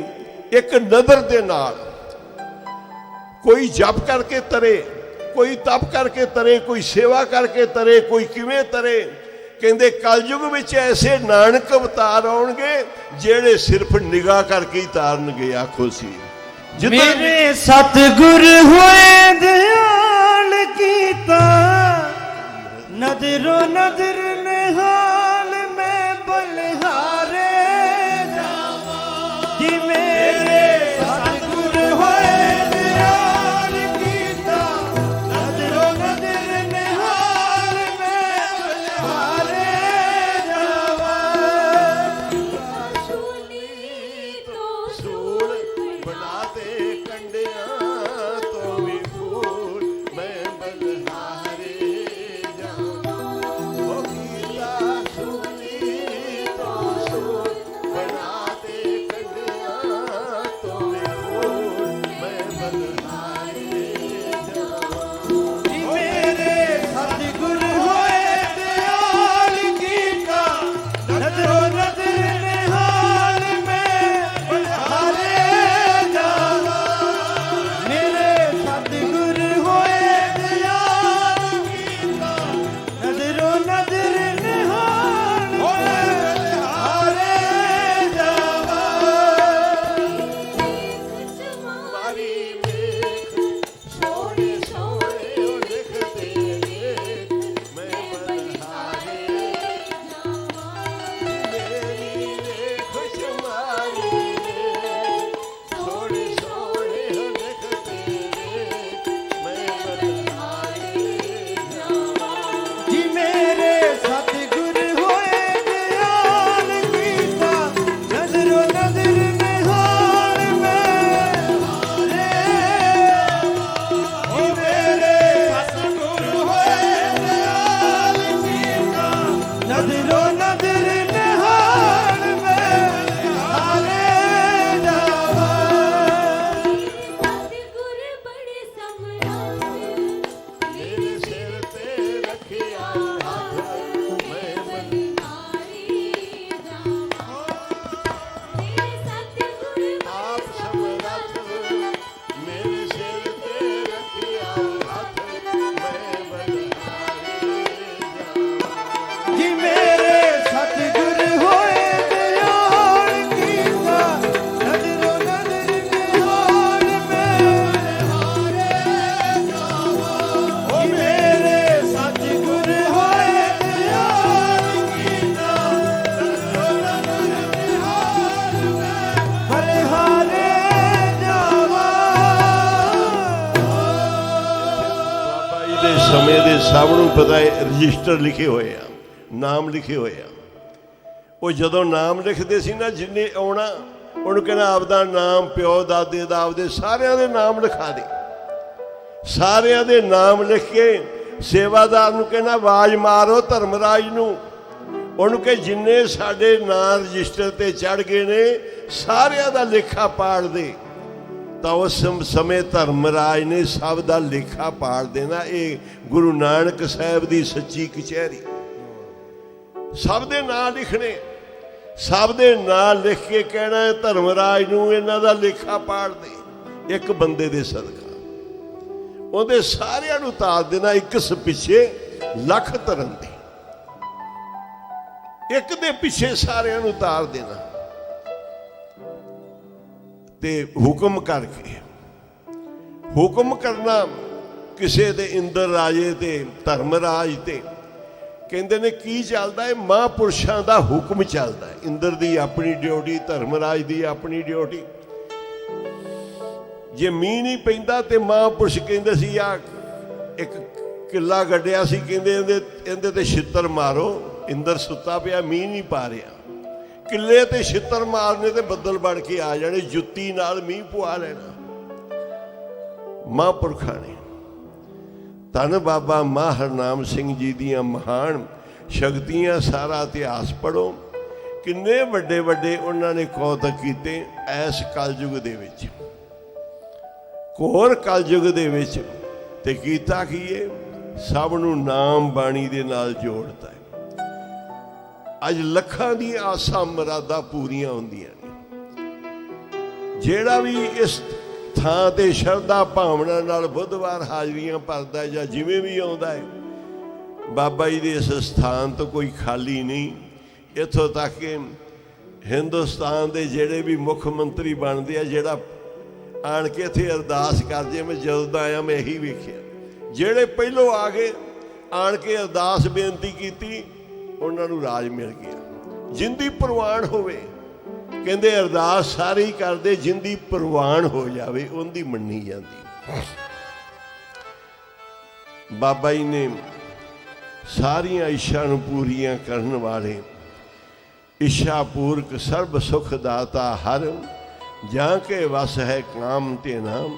ਇੱਕ ਨਜ਼ਰ ਦੇ ਨਾਲ ਕੋਈ ਜਪ ਕਰਕੇ ਤਰੇ, ਕੋਈ ਤਪ ਕਰਕੇ ਤਰੇ, ਕੋਈ ਸੇਵਾ ਕਰਕੇ ਤਰੇ, ਕੋਈ ਕਿਵੇਂ ਤਰੇ। ਕਹਿੰਦੇ ਕਲਯੁਗ ਵਿੱਚ ਐਸੇ ਨਾਨਕ ਅਵਤਾਰ ਆਉਣਗੇ ਜਿਹੜੇ ਸਿਰਫ ਨਿਗਾਹ ਕਰਕੇ ਹੀ ਤਾਰਨਗੇ। ਆਖੋ ਸੀ ਮੇਰੇ ਸਤਿਗੁਰ ਹੋਏ ਦਿਆਲ ਕੀਤਾ, ਨਦਰੋ ਨਦਰ ਨਿਹਾਲ ਮੈਂ ਬਲਿਹਾਰੇ ਜਾਵਾਂ। ਜੀ ਮੇਰੇ ਸਤਿਗੁਰ ਹੋਏ ਦਿਆਲ ਕੀਤਾ, ਨਦਰੋ ਨਦਰ ਨਿਹਾਲ ਸਭ ਨੂੰ ਪਤਾ ਹੈ ਰਜਿਸਟਰ ਲਿਖੇ ਹੋਏ ਆ, ਨਾਮ ਲਿਖੇ ਹੋਏ ਆ। ਉਹ ਜਦੋਂ ਨਾਮ ਲਿਖਦੇ ਸੀ ਨਾ, ਜਿੰਨੇ ਆਉਣਾ ਉਹਨੂੰ ਕਹਿਣਾ ਆਪਦਾ ਨਾਮ, ਪਿਓ ਦਾਦੇ ਦਾ, ਆਪਦੇ ਸਾਰਿਆਂ ਦੇ ਨਾਮ ਲਿਖਾ ਦੇ। ਸਾਰਿਆਂ ਦੇ ਨਾਮ ਲਿਖ ਕੇ ਸੇਵਾਦਾਰ ਨੂੰ ਕਹਿਣਾ ਆਵਾਜ਼ ਮਾਰੋ ਧਰਮਰਾਜ ਨੂੰ, ਉਹਨੂੰ ਕਿ ਜਿੰਨੇ ਸਾਡੇ ਨਾਂ ਰਜਿਸਟਰ ਤੇ ਚੜ ਗਏ ਨੇ ਸਾਰਿਆਂ ਦਾ ਲੇਖਾ ਪਾੜ ਦੇ। ਤਾਂ ਉਸ ਸਮੇਂ ਧਰਮਰਾਜ ਨੇ ਸਭ ਦਾ ਲੇਖਾ ਪਾੜ ਦੇਣਾ। ਇਹ ਗੁਰੂ ਨਾਨਕ ਸਾਹਿਬ ਦੀ ਸੱਚੀ ਕਚਹਿਰੀ। ਸਭ ਦੇ ਨਾਂ ਲਿਖਣੇ, ਸਭ ਦੇ ਨਾਂ ਲਿਖ ਕੇ ਕਹਿਣਾ ਧਰਮਰਾਜ ਨੂੰ ਇਹਨਾਂ ਦਾ ਲੇਖਾ ਪਾੜ ਦੇ। ਇੱਕ ਬੰਦੇ ਦੇ ਸਦਕਾ ਉਹਦੇ ਸਾਰਿਆਂ ਨੂੰ ਤਾਰ ਦੇਣਾ। ਇੱਕ ਪਿੱਛੇ ਲੱਖ ਧਰਨ ਦੀ, ਇੱਕ ਦੇ ਪਿੱਛੇ ਸਾਰਿਆਂ ਨੂੰ ਤਾਰ ਦੇਣਾ। ਤੇ ਹੁਕਮ ਕਰਕੇ, ਹੁਕਮ ਕਰਨਾ ਕਿਸੇ ਦੇ ਇੰਦਰ ਰਾਜੇ ਤੇ ਧਰਮਰਾਜ ਤੇ। ਕਹਿੰਦੇ ਨੇ ਕੀ ਚੱਲਦਾ ਹੈ? ਮਹਾਂਪੁਰਸ਼ਾਂ ਦਾ ਹੁਕਮ ਚੱਲਦਾ ਹੈ। ਇੰਦਰ ਦੀ ਆਪਣੀ ਡਿਊਟੀ, ਧਰਮਰਾਜ ਦੀ ਆਪਣੀ ਡਿਊਟੀ। ਜੇ ਮੀਂਹ ਨਹੀਂ ਪੈਂਦਾ ਤੇ ਮਹਾਂਪੁਰਸ਼ ਕਹਿੰਦੇ ਸੀ ਆ ਇੱਕ ਕਿੱਲਾ ਗੱਡਿਆ ਸੀ, ਕਹਿੰਦੇ ਇਹਦੇ ਤੇ ਛਿੱਤਰ ਮਾਰੋ। ਇੰਦਰ ਸੁੱਤਾ ਪਿਆ, ਮੀਂਹ ਨਹੀਂ ਪਾ ਰਿਹਾ, ਕਿੱਲੇ ਤੇ ਛਿੱਤਰ ਮਾਰਨੇ ਤੇ ਬੱਦਲ ਬਣ ਕੇ ਆ ਜਾਣੇ, ਜੁੱਤੀ ਨਾਲ ਮੀਂਹ ਪਵਾ ਲੈਣਾ। ਮਹਾਂਪੁਰਖਾਂ ਨੇ। ਧੰਨ ਬਾਬਾ ਮਹਾਂ ਹਰਨਾਮ ਸਿੰਘ ਜੀ ਦੀਆਂ ਮਹਾਨ ਸ਼ਕਤੀਆਂ, ਸਾਰਾ ਇਤਿਹਾਸ ਪੜ੍ਹੋ। ਕਿੰਨੇ ਵੱਡੇ ਵੱਡੇ ਉਹਨਾਂ ਨੇ ਕੌਤਕ ਕੀਤੇ ਐਸ ਕਲਯੁਗ ਦੇ ਵਿੱਚ, ਘੋਰ ਕਲਯੁਗ ਦੇ ਵਿੱਚ। ਤੇ ਕੀਤਾ ਕੀ ਹੈ? ਸਭ ਨੂੰ ਨਾਮ ਬਾਣੀ ਦੇ ਨਾਲ ਜੋੜਤਾ ਹੈ। ਅੱਜ ਲੱਖਾਂ ਦੀਆਂ ਆਸਾਂ ਮੁਰਾਦਾਂ ਪੂਰੀਆਂ ਹੁੰਦੀਆਂ ਨੇ। ਜਿਹੜਾ ਵੀ ਇਸ ਥਾਂ ਤੇ ਸ਼ਰਧਾ ਭਾਵਨਾ ਨਾਲ ਬੁੱਧਵਾਰ ਹਾਜ਼ਰੀਆਂ ਭਰਦਾ ਜਾਂ ਜਿਵੇਂ ਵੀ ਆਉਂਦਾ ਹੈ, ਬਾਬਾ ਜੀ ਦੇ ਇਸ ਸਥਾਨ ਤੋਂ ਕੋਈ ਖਾਲੀ ਨਹੀਂ। ਇੱਥੋਂ ਤੱਕ ਕਿ ਹਿੰਦੁਸਤਾਨ ਦੇ ਜਿਹੜੇ ਵੀ ਮੁੱਖ ਮੰਤਰੀ ਬਣਦੇ ਆ, ਜਿਹੜਾ ਆਣ ਕੇ ਇੱਥੇ ਅਰਦਾਸ ਕਰਦੇ, ਮੈਂ ਜਦੋਂ ਦਾ ਆਇਆ ਮੈਂ ਇਹੀ ਵੇਖਿਆ, ਜਿਹੜੇ ਪਹਿਲੋਂ ਆ ਗਏ ਆਣ ਕੇ ਅਰਦਾਸ ਬੇਨਤੀ ਕੀਤੀ, ਉਹਨਾਂ ਨੂੰ ਰਾਜ ਮਿਲ ਗਿਆ। ਜਿੰਦੀ ਪ੍ਰਵਾਨ ਹੋਵੇ, ਕਹਿੰਦੇ ਅਰਦਾਸ ਸਾਰੇ ਹੀ ਕਰਦੇ, ਜਿੰਦੀ ਪ੍ਰਵਾਨ ਹੋ ਜਾਵੇ ਉਹਦੀ ਮੰਨੀ ਜਾਂਦੀ। ਬਾਬਾ ਜੀ ਨੇ ਸਾਰੀਆਂ ਇੱਛਾ ਨੂੰ ਪੂਰੀਆਂ ਕਰਨ ਵਾਲੇ, ਇੱਛਾ ਪੂਰਕ ਸਰਬ ਸੁਖ ਦਾਤਾ ਹਰ, ਜਾਂ ਕੇ ਵਸ ਹੈ ਕਾਮ ਤੇ ਨਾਮ,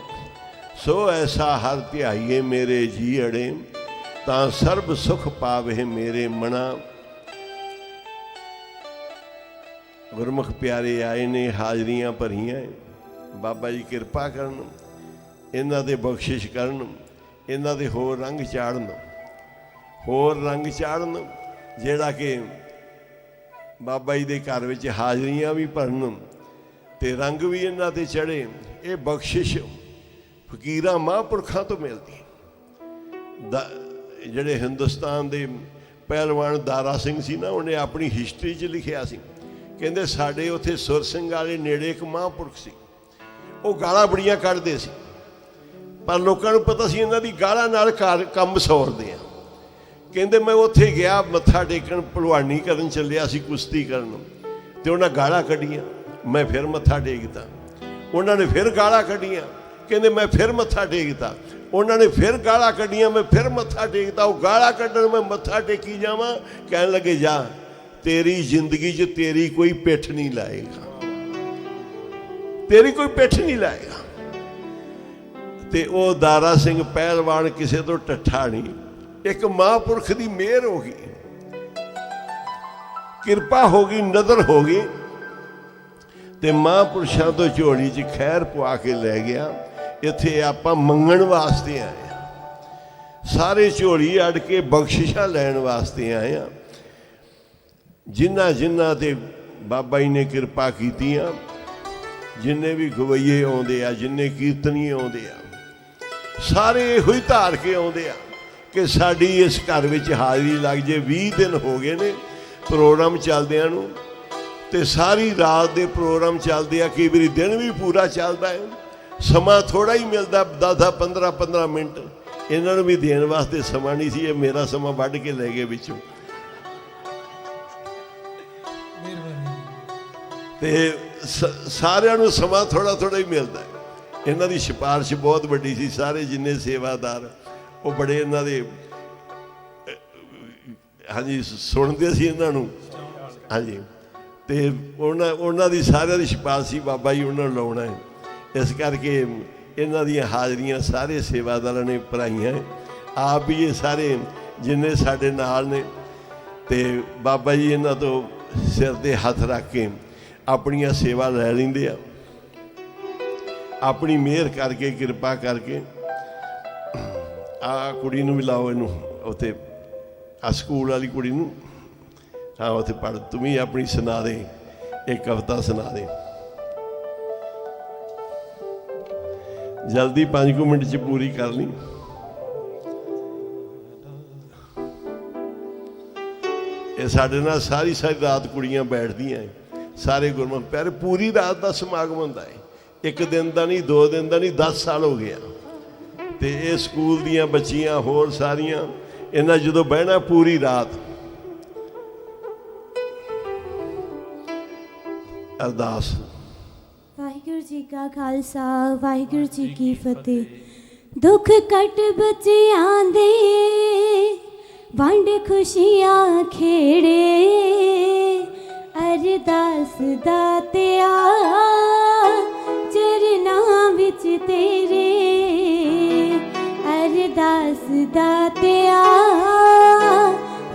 ਸੋ ਐਸਾ ਹਰ ਧਿਆਈਏ ਮੇਰੇ ਜੀ ਅੜੇ, ਤਾਂ ਸਰਬ ਸੁਖ ਪਾਵੇ ਮੇਰੇ ਮਨਾ। ਗੁਰਮੁਖ ਪਿਆਰੇ ਆਏ ਨੇ, ਹਾਜ਼ਰੀਆਂ ਭਰੀਆਂ। ਬਾਬਾ ਜੀ ਕਿਰਪਾ ਕਰਨ, ਇਹਨਾਂ ਦੇ ਬਖਸ਼ਿਸ਼ ਕਰਨ, ਇਹਨਾਂ ਦੇ ਹੋਰ ਰੰਗ ਚਾੜਨ, ਹੋਰ ਰੰਗ ਚਾੜਨ, ਜਿਹੜਾ ਕਿ ਬਾਬਾ ਜੀ ਦੇ ਘਰ ਵਿੱਚ ਹਾਜ਼ਰੀਆਂ ਵੀ ਭਰਨ ਤੇ ਰੰਗ ਵੀ ਇਹਨਾਂ ਤੇ ਚੜੇ। ਇਹ ਬਖਸ਼ਿਸ਼ ਫਕੀਰਾਂ ਮਹਾਂਪੁਰਖਾਂ ਤੋਂ ਮਿਲਦੀ। ਜਿਹੜੇ ਹਿੰਦੁਸਤਾਨ ਦੇ ਪਹਿਲਵਾਨ ਦਾਰਾ ਸਿੰਘ ਸੀ ਨਾ, ਉਹਨੇ ਆਪਣੀ ਹਿਸਟਰੀ 'ਚ ਲਿਖਿਆ ਸੀ, ਕਹਿੰਦੇ ਸਾਡੇ ਉੱਥੇ ਸੁਰ ਸਿੰਘ ਵਾਲੇ ਨੇੜੇ ਇੱਕ ਮਹਾਂਪੁਰਖ ਸੀ, ਉਹ ਗਾਲਾਂ ਬੜੀਆਂ ਕੱਢਦੇ ਸੀ, ਪਰ ਲੋਕਾਂ ਨੂੰ ਪਤਾ ਸੀ ਇਹਨਾਂ ਦੀ ਗਾਲਾਂ ਨਾਲ ਕੰਮ ਸੌਰਦੇ ਆ। ਕਹਿੰਦੇ ਮੈਂ ਉੱਥੇ ਗਿਆ ਮੱਥਾ ਟੇਕਣ, ਭਲਵਾਨੀ ਕਰਨ ਚੱਲਿਆ ਸੀ, ਕੁਸ਼ਤੀ ਕਰਨ, ਤੇ ਉਹਨਾਂ ਗਾਲਾਂ ਕੱਢੀਆਂ। ਮੈਂ ਫਿਰ ਮੱਥਾ ਟੇਕਦਾ, ਉਹਨਾਂ ਨੇ ਫਿਰ ਗਾਲਾਂ ਕੱਢੀਆਂ। ਕਹਿੰਦੇ ਮੈਂ ਫਿਰ ਮੱਥਾ ਟੇਕਦਾ, ਉਹਨਾਂ ਨੇ ਫਿਰ ਗਾਲਾਂ ਕੱਢੀਆਂ, ਮੈਂ ਫਿਰ ਮੱਥਾ ਟੇਕਦਾ। ਉਹ ਗਾਲਾਂ ਕੱਢਣ, ਮੈਂ ਮੱਥਾ ਟੇਕੀ ਜਾਵਾਂ। ਕਹਿਣ ਲੱਗੇ ਜਾ, ਤੇਰੀ ਜ਼ਿੰਦਗੀ 'ਚ ਤੇਰੀ ਕੋਈ ਪਿੱਠ ਨਹੀਂ ਲਾਏਗਾ, ਤੇਰੀ ਕੋਈ ਪਿੱਠ ਨਹੀਂ ਲਾਏਗਾ। ਤੇ ਉਹ ਦਾਰਾ ਸਿੰਘ ਪਹਿਲਵਾਨ ਕਿਸੇ ਤੋਂ ਟੱਠਾ ਨਹੀਂ। ਇੱਕ ਮਹਾਂਪੁਰਖ ਦੀ ਮਿਹਰ ਹੋ ਗਈ, ਕਿਰਪਾ ਹੋ ਗਈ, ਨਜ਼ਰ ਹੋ ਗਈ, ਤੇ ਮਹਾਂਪੁਰਸ਼ਾਂ ਤੋਂ ਝੋਲੀ 'ਚ ਖੈਰ ਪਵਾ ਕੇ ਲੈ ਗਿਆ। ਇੱਥੇ ਆਪਾਂ ਮੰਗਣ ਵਾਸਤੇ ਆਏ ਆ, ਸਾਰੇ ਝੋਲੀ ਅੜ ਕੇ ਬਖਸ਼ਿਸ਼ਾਂ ਲੈਣ ਵਾਸਤੇ ਆਏ ਆ। ਜਿਨ੍ਹਾਂ ਜਿਨ੍ਹਾਂ ਤੇ ਬਾਬਾ ਜੀ ਨੇ ਕਿਰਪਾ ਕੀਤੀਆਂ, ਜਿੰਨੇ ਵੀ ਗਵਈਏ ਆਉਂਦੇ ਆ, ਜਿੰਨੇ ਕੀਰਤਨੀਏ ਆਉਂਦੇ ਆ, ਸਾਰੇ ਇਹੋ ਹੀ ਧਾਰ ਕੇ ਆਉਂਦੇ ਆ ਕਿ ਸਾਡੀ ਇਸ ਘਰ ਵਿੱਚ ਹਾਜ਼ਰੀ ਲੱਗ ਜੇ। 20 ਦਿਨ ਹੋ ਗਏ ਨੇ ਪ੍ਰੋਗਰਾਮ ਚੱਲਦਿਆਂ ਨੂੰ, ਤੇ ਸਾਰੀ ਰਾਤ ਦੇ ਪ੍ਰੋਗਰਾਮ ਚੱਲਦੇ ਆ। ਕਈ ਵਾਰੀ ਦਿਨ ਵੀ ਪੂਰਾ ਚੱਲਦਾ ਹੈ, ਸਮਾਂ ਥੋੜ੍ਹਾ ਹੀ ਮਿਲਦਾ, 10 15 ਮਿੰਟ। ਇਹਨਾਂ ਨੂੰ ਵੀ ਦੇਣ ਵਾਸਤੇ ਸਮਾਂ ਨਹੀਂ ਸੀ, ਇਹ ਮੇਰਾ ਸਮਾਂ ਵੱਢ ਕੇ ਲੈ ਗਏ ਵਿੱਚੋਂ। ਤੇ ਸਾਰਿਆਂ ਨੂੰ ਸਮਾਂ ਥੋੜ੍ਹਾ ਥੋੜ੍ਹਾ ਹੀ ਮਿਲਦਾ। ਇਹਨਾਂ ਦੀ ਸਿਫਾਰਿਸ਼ ਬਹੁਤ ਵੱਡੀ ਸੀ, ਸਾਰੇ ਜਿੰਨੇ ਸੇਵਾਦਾਰ ਉਹ ਬੜੇ ਇਹਨਾਂ ਦੇ ਹਾਂਜੀ ਸੁਣਦੇ ਸੀ ਇਹਨਾਂ ਨੂੰ। ਹਾਂਜੀ, ਤੇ ਉਹਨਾਂ ਦੀ ਸਾਰਿਆਂ ਦੀ ਸਿਫਾਰਿਸ਼ ਸੀ ਬਾਬਾ ਜੀ ਉਹਨਾਂ ਨੂੰ ਲਾਉਣਾ ਹੈ। ਇਸ ਕਰਕੇ ਇਹਨਾਂ ਦੀਆਂ ਹਾਜ਼ਰੀਆਂ ਸਾਰੇ ਸੇਵਾਦਾਰਾਂ ਨੇ ਭਰਾਈਆਂ। ਆਪ ਵੀ ਇਹ ਸਾਰੇ ਜਿੰਨੇ ਸਾਡੇ ਨਾਲ ਨੇ, ਤੇ ਬਾਬਾ ਜੀ ਇਹਨਾਂ ਤੋਂ ਸਿਰ 'ਤੇ ਹੱਥ ਰੱਖ ਕੇ ਆਪਣੀਆਂ ਸੇਵਾ ਲੈ ਲੈਂਦੇ ਆ, ਆਪਣੀ ਮਿਹਰ ਕਰਕੇ, ਕਿਰਪਾ ਕਰਕੇ। ਆ ਕੁੜੀ ਨੂੰ ਵੀ ਲਾਓ, ਇਹਨੂੰ ਉੱਥੇ ਆ ਸਕੂਲ ਵਾਲੀ ਕੁੜੀ ਨੂੰ, ਹਾਂ ਉੱਥੇ ਪੜ੍ਹ। ਤੂੰ ਵੀ ਆਪਣੀ ਸੁਣਾ ਦੇ, ਇੱਕ ਕਵਿਤਾ ਸੁਣਾ ਦੇ ਜਲਦੀ, 5 ਮਿੰਟ 'ਚ ਪੂਰੀ ਕਰ ਲਈ। ਇਹ ਸਾਡੇ ਨਾਲ ਸਾਰੀ ਰਾਤ ਕੁੜੀਆਂ ਬੈਠਦੀਆਂ, ਸਾਰੇ ਗੁਰਮੁਖ ਪਿਆਰੇ। ਪੂਰੀ ਰਾਤ ਦਾ ਸਮਾਗਮ ਹੁੰਦਾ ਹੈ, ਇੱਕ ਦਿਨ ਦਾ ਨਹੀਂ, 2 ਦਿਨ ਦਾ ਨਹੀਂ, 10 ਸਾਲ ਹੋ ਗਿਆ। ਤੇ ਇਹ ਸਕੂਲ ਦੀਆਂ ਬੱਚੀਆਂ ਹੋਰ ਸਾਰੀਆਂ, ਇਹਨਾਂ ਜਦੋਂ ਬਹਿਣਾ ਪੂਰੀ ਰਾਤ। ਅਰਦਾਸ। ਵਾਹਿਗੁਰੂ ਜੀ ਕਾ ਖਾਲਸਾ, ਵਾਹਿਗੁਰੂ ਜੀ ਕੀ ਫਤਿਹ। ਦੁੱਖ ਕੱਟ ਬੱਚਿਆਂ ਦੇ, ਵੰਡ ਖੁਸ਼ੀਆਂ ਖੇੜੇ। ਅਰਦਾਸ ਦਾਤਿਆ ਚਰਨਾਂ ਵਿੱਚ ਤੇਰੇ। ਅਰਦਾਸ ਦਾਤਿਆ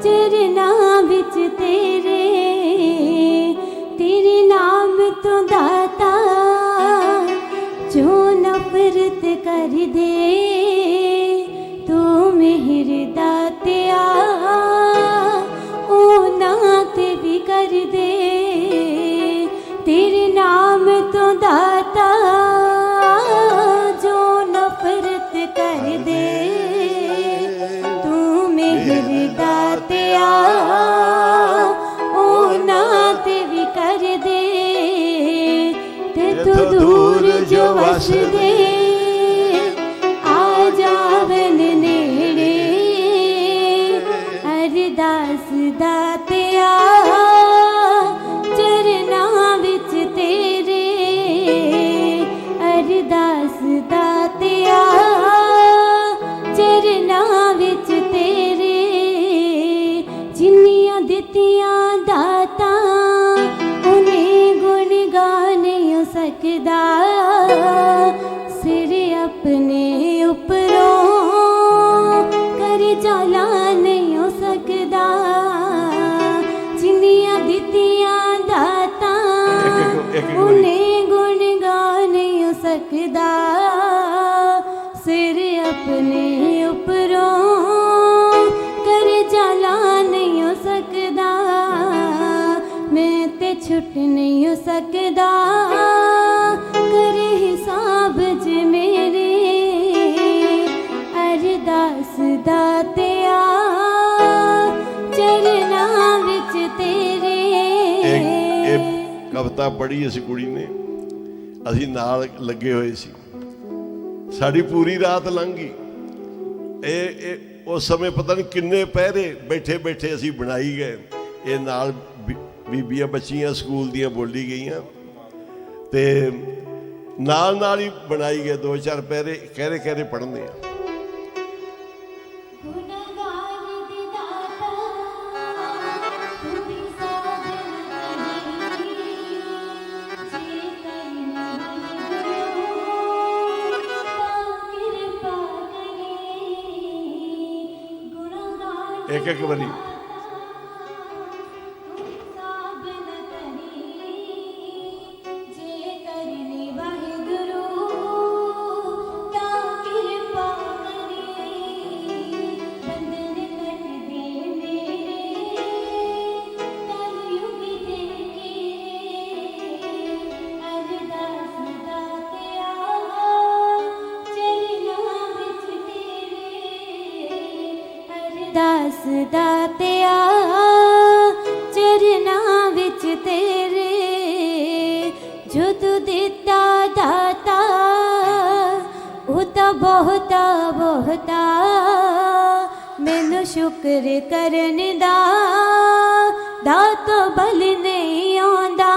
ਚਰਨਾਂ ਵਿੱਚ ਤੇਰੇ। ਤੇਰੇ ਨਾਮ ਤੋਂ ਦਾਤਾ ਜੋ ਨਫ਼ਰਤ ਕਰ ਦੇ। ਤੂੰ ਮਿਹਰ ਦਾਤਿਆ ਉਹਨਾਂ ਤੇ ਵੀ ਕਰ ਦੇ। ਤੇਰੇ ਨਾਮ ਤੋਂ ਦਾਤਾ ਜੋ ਨਫ਼ਰਤ ਕਰ ਦੇ। ਤੂੰ ਮਿਹਰ ਦਾਤਿਆ ਉਹਨਾਂ ਤੇ ਵੀ ਕਰ ਦੇ। ਤੇ ਤੂੰ ਦੂਰ ਜੋ ਵਸਦੇ ਆ ਜਾਵਨ ਨੇੜੇ। ਅਰਦਾਸ ਦਾਤਿਆ ਚਰਨਾਂ ਵਿੱਚ ਤੇਰੇ। ਅਰਦਾਸ ਦਾਤਿਆ ਚਰਨਾਂ ਵਿੱਚ ਤੇਰੇ। ਜਿੰਨੀਆਂ ਦਿੱਤੀਆਂ ਦਾਤਾਂ ਉਹਨੇ ਗੁਣ ਗਾ ਨਹੀਂ ਸਕਦਾ। ਸਿਰ ਆਪਣੇ ਉੱਪਰੋਂ ਕਰ ਚਲਾ ਨਹੀਂ ਹੋ ਸਕਦਾ। ਜਿੰਨੀਆਂ ਦਿੱਤੀਆਂ ਦਾਤਾਂ ਉਹਨੇ ਗੁਣ ਗਾ ਨਹੀਂ ਹੋ ਸਕਦਾ। ਸਿਰ ਆਪਣੇ ਉੱਪਰੋਂ ਕਰ ਚਲਾ ਨਹੀਂ ਹੋ ਸਕਦਾ। ਮੈਂ ਤੇ ਛੁੱਟ ਨਹੀਂ ਹੋ ਸਕਦਾ। ਕਰੇ ਹਿਸਾਬ ਜ ਮੇਰੇ। ਅਰਦਾਸ ਦਾਤਿਆ ਚਰਨਾਂ ਵਿੱਚ ਤੇਰੇ। ਇਹ ਕਵਿਤਾ ਪੜ੍ਹੀ ਇਸ ਕੁੜੀ ਨੇ, ਅਸੀਂ ਨਾਲ ਲੱਗੇ ਹੋਏ ਸੀ। ਸਾਡੀ ਪੂਰੀ ਰਾਤ ਲੰਘ ਗਈ। ਇਹ ਉਸ ਸਮੇਂ ਪਤਾ ਨਹੀਂ ਕਿੰਨੇ ਪਹਿਰੇ ਬੈਠੇ ਬੈਠੇ ਅਸੀਂ ਬਣਾਈ ਗਏ। ਇਹ ਨਾਲ ਬੀਬੀਆਂ ਬੱਚੀਆਂ ਸਕੂਲ ਦੀਆਂ ਬੋਲੀ ਗਈਆਂ, ਤੇ ਨਾਲ ਹੀ ਬਣਾਈ ਗਏ। 2-4 ਪਹਿਰੇ ਕਹਿਰੇ ਪੜ੍ਹਨੇ ਆ। ਇੱਕ ਵਾਰੀ ਅਰਦਾਸ ਦਾਤਿਆ ਚਰਨਾਂ ਵਿੱਚ ਤੇਰੇ। ਜੋ ਤੂੰ ਦਿੱਤਾ ਦਾਤਾ ਉਹ ਤਾਂ ਬਹੁਤਾ ਬਹੁਤਾ। ਮੈਨੂੰ ਸ਼ੁਕਰ ਕਰਨ ਦਾ ਦਾਤਾ ਬਲ ਨਹੀਂ ਆਉਂਦਾ।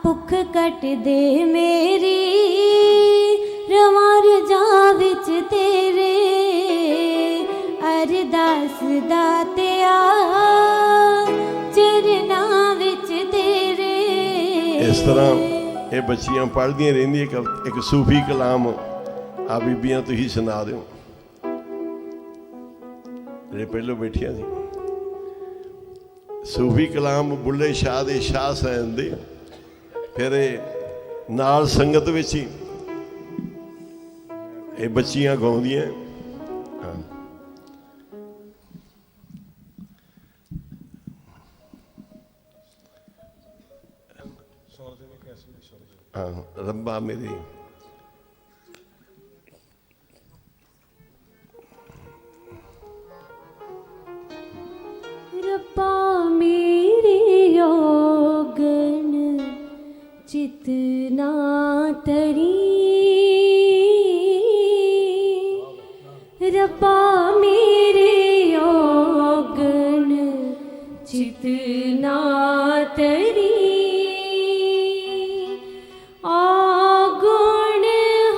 ਭੁੱਖ ਕੱਟ ਦੇ ਮੇਰੀ ਰਵਾਂ ਰਜਾ ਵਿੱਚ ਤੇਰੇ। ਅਰਦਾਸ ਦਾਤਿਆ ਚਰਨਾਂ ਵਿੱਚ ਤੇਰੇ। ਇਸ ਤਰ੍ਹਾਂ ਇਹ ਬੱਚੀਆਂ ਪੜ੍ਹਦੀਆਂ ਰਹਿੰਦੀਆਂ। ਇੱਕ ਸੂਫੀ ਕਲਾਮ ਆ ਬੀਬੀਆਂ ਤੁਸੀਂ ਸੁਣਾ ਦਿਓ ਜਿਹੜੇ ਪਹਿਲੋਂ ਬੈਠੀਆਂ ਸੀ। ਸੂਫੀ ਕਲਾਮ ਬੁੱਲੇ ਸ਼ਾਹ ਦੇ ਸ਼ਾਹ ਹੁਸੈਨ ਦੇ, ਫਿਰ ਇਹ ਨਾਲ ਸੰਗਤ ਵਿੱਚ ਹੀ ਇਹ ਬੱਚੀਆਂ ਗਾਉਂਦੀਆਂ। ਹਾਂ ਰੱਬਾ ਮੇਰੇ ਰੱਬਾ ਮੇਰੇ ਯੋਗਨ ਚਿਤ ਨਾ ਤਰੀ। ਰੱਬਾ ਮੇਰੇ ਯੋਗਨ ਚਿਤ ਨਾ ਤਰੀ। ਔਗੁਣ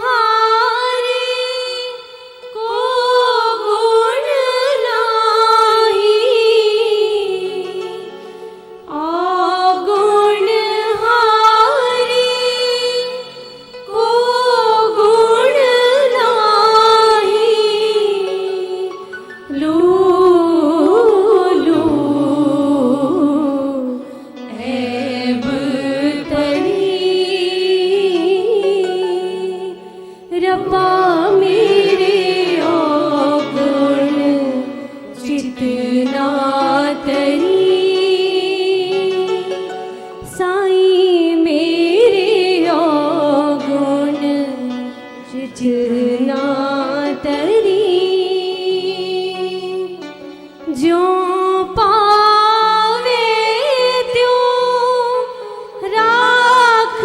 ਹਾਰੇ ਕੋ ਗੁਣ ਨਾਹੀ। ਔਗੁਣ ਹਾਰੇ ਕੋ ਗੁਣ ਨਾਹੀ। ਲੂ ਲੂ ਐਬ ਤਰੀ। ਰੱਬਾ ਮੇਰੇ ਔਗੁਣ ਚਿਤ ਨਾ ਤਰੀ। ਸਾਈਂ ਮੇਰੇ ਔਗੁਣ ਚਿਤ ਨਾ ਤਰੀ। ਜਿਉਂ ਪਾਵੇ ਤਿਉਂ ਰਾਖ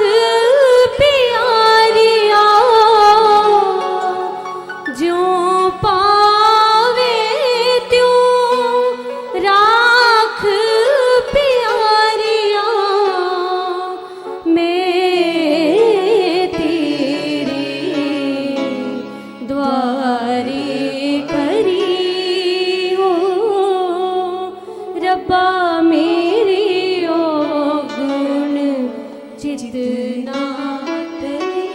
ਪਿਆਰਿਆ। ਜਿਉਂ ਪਾਵੇ ਤਿਉਂ ਰਾਖ ਪਿਆਰਿਆ। ਮੈਂ ਤੇਰੇ ਦੁਆਰੇ ਕਰੀ ਹੋ। ਰੱਬਾ ਮੇਰੇ ਔਗੁਣ ਚਿਤ ਨਾ ਤਰੀ।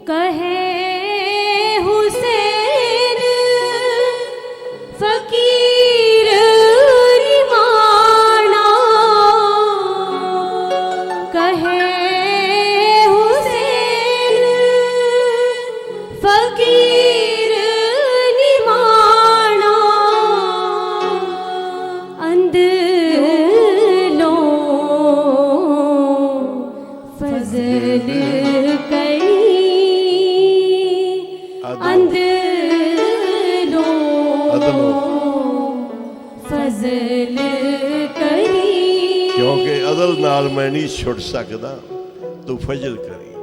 ਕਹੇ ਹੁਸੈਨ ਫਕੀਰ ਨਿਮਾਣਾ। ਕਹੇ ਹੁਸੈਨ ਫਕੀਰ ਨਿਮਾਣਾ। ਅੰਦਲੋਂ ਫਜ਼ਲ ਕਰੀ। ਫਜ਼ਲ ਕਰੀ। ਕਿਉਂਕਿ ਅਦਲ ਨਾਲ ਮੈਂ ਨਹੀਂ ਛੁੱਟ ਸਕਦਾ, ਤੂੰ ਫਜ਼ਲ ਕਰੀ।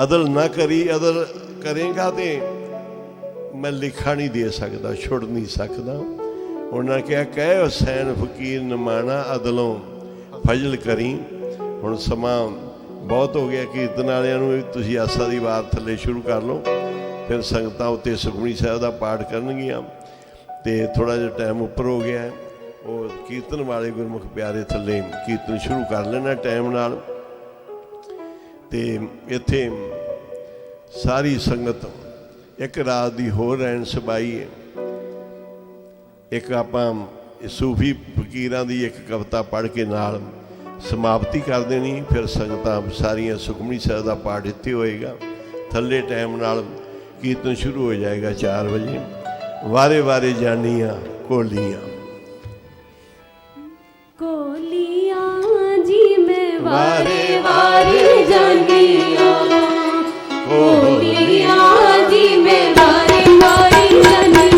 ਅਦਲ ਨਾ ਕਰੀ, ਅਦਲ ਕਰੇਗਾ ਤੇ ਮੈਂ ਲਿਖਾ ਨਹੀਂ ਦੇ ਸਕਦਾ, ਛੁੱਟ ਨਹੀਂ ਸਕਦਾ। ਉਹਨਾਂ ਕਿਹਾ ਕਹਿ ਹੁਸੈਨ ਫਕੀਰ ਨਿਮਾਣਾ ਅਦਲੋਂ ਫਜ਼ਲ ਕਰੀ। ਹੁਣ ਸਮਾਂ ਬਹੁਤ ਹੋ ਗਿਆ ਕੀਰਤਨ ਵਾਲਿਆਂ ਨੂੰ, ਤੁਸੀਂ ਆਸਾ ਦੀ ਵਾਰ ਥੱਲੇ ਸ਼ੁਰੂ ਕਰ ਲਓ। ਫਿਰ ਸੰਗਤਾਂ ਉੱਤੇ ਸੁਖਮਨੀ ਸਾਹਿਬ ਦਾ ਪਾਠ ਕਰਨਗੀਆਂ ਤੇ ਥੋੜ੍ਹਾ ਜਿਹਾ ਟਾਈਮ ਉੱਪਰ ਹੋ ਗਿਆ। ਉਹ ਕੀਰਤਨ ਵਾਲੇ ਗੁਰਮੁਖ ਪਿਆਰੇ ਥੱਲੇ ਕੀਰਤਨ ਸ਼ੁਰੂ ਕਰ ਲੈਣਾ ਟਾਈਮ ਨਾਲ। ਤੇ ਇੱਥੇ ਸਾਰੀ ਸੰਗਤ ਇੱਕ ਰਾਤ ਦੀ ਹੋਰ ਰਹਿਣ ਸਬਾਈ ਹੈ। ਇੱਕ ਆਪਾਂ ਸੂਫੀ ਫਕੀਰਾਂ ਦੀ ਇੱਕ ਕਵਿਤਾ ਪੜ੍ਹ ਕੇ ਨਾਲ ਸਮਾਪਤੀ ਕਰ ਦੇਣੀ। ਫਿਰ ਸੰਗਤਾਂ ਸਾਰੀਆਂ ਸੁਖਮਨੀ ਸਾਹਿਬ ਦਾ ਪਾਠ ਇੱਥੇ ਹੋਏਗਾ। ਥੱਲੇ ਟਾਈਮ ਨਾਲ ਕੀਰਤਨ ਸ਼ੁਰੂ ਹੋ ਜਾਏਗਾ 4 ਵਜੇ। ਵਾਰੇ ਵਾਰੇ ਜਾਨੀਆਂ ਕੋਲੀਆਂ। ਕੋਲੀਆਂ ਜੀ ਮੈਂ ਵਾਰੇ ਵਾਰੇ ਜਾਨੀਆਂ। ਕੋਲੀਆਂ ਜੀ ਮੈਂ ਵਾਰੇ ਵਾਰੇ ਜਾਨੀਆਂ।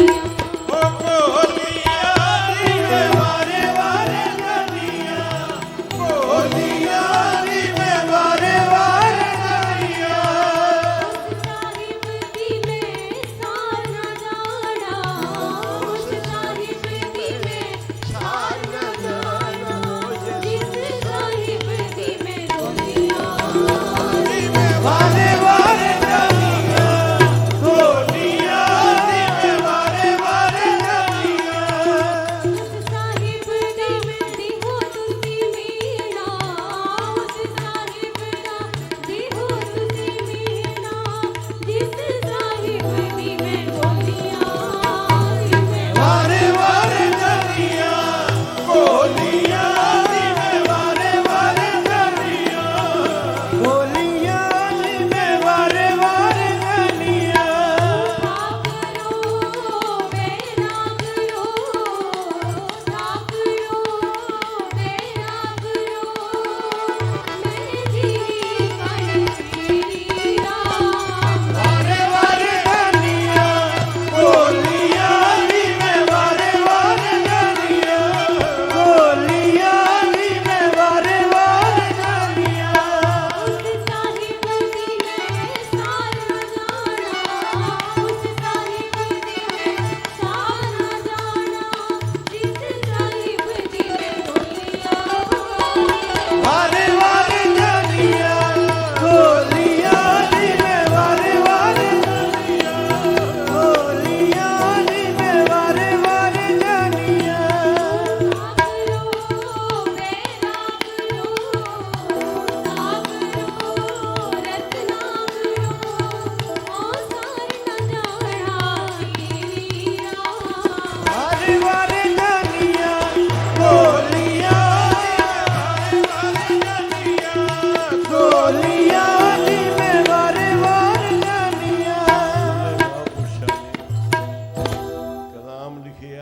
ਵਾਰੇ ਵਾਰੇ ਜਾਨੀਆਂ ਕੋਲੀਆਂ।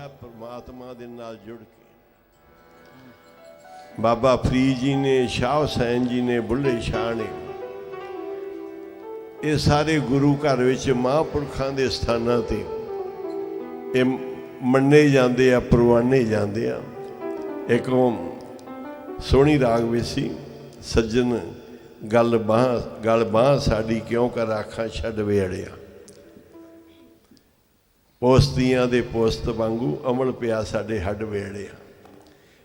ਹੋਇਆ ਪਰਮਾਤਮਾ ਦੇ ਨਾਲ ਜੁੜ ਕੇ। ਬਾਬਾ ਫਰੀਦ ਜੀ ਨੇ, ਸ਼ਾਹ ਹੁਸੈਨ ਜੀ ਨੇ, ਬੁੱਲੇ ਸ਼ਾਹ ਨੇ, ਇਹ ਸਾਰੇ ਗੁਰੂ ਘਰ ਵਿੱਚ ਮਹਾਂਪੁਰਖਾਂ ਦੇ ਸਥਾਨਾਂ ਤੇ ਇਹ ਮੰਨੇ ਜਾਂਦੇ ਆ, ਪ੍ਰਵਾਨੇ ਜਾਂਦੇ ਆ। ਇੱਕ ਸੋਹਣੀ ਰਾਗ ਵਿੱਚ ਸੀ, ਸੱਜਣ ਗਲ ਬਾਂਹ ਸਾਡੀ ਕਿਉਂ ਕਰ ਆਖਾਂ ਛੱਡ ਵੇੜਿਆ। ਪੋਸਤੀਆਂ ਦੇ ਪੋਸਤ ਵਾਂਗੂ ਅਮਲ ਪਿਆ ਸਾਡੇ ਹੱਡ ਵੇੜਿਆ।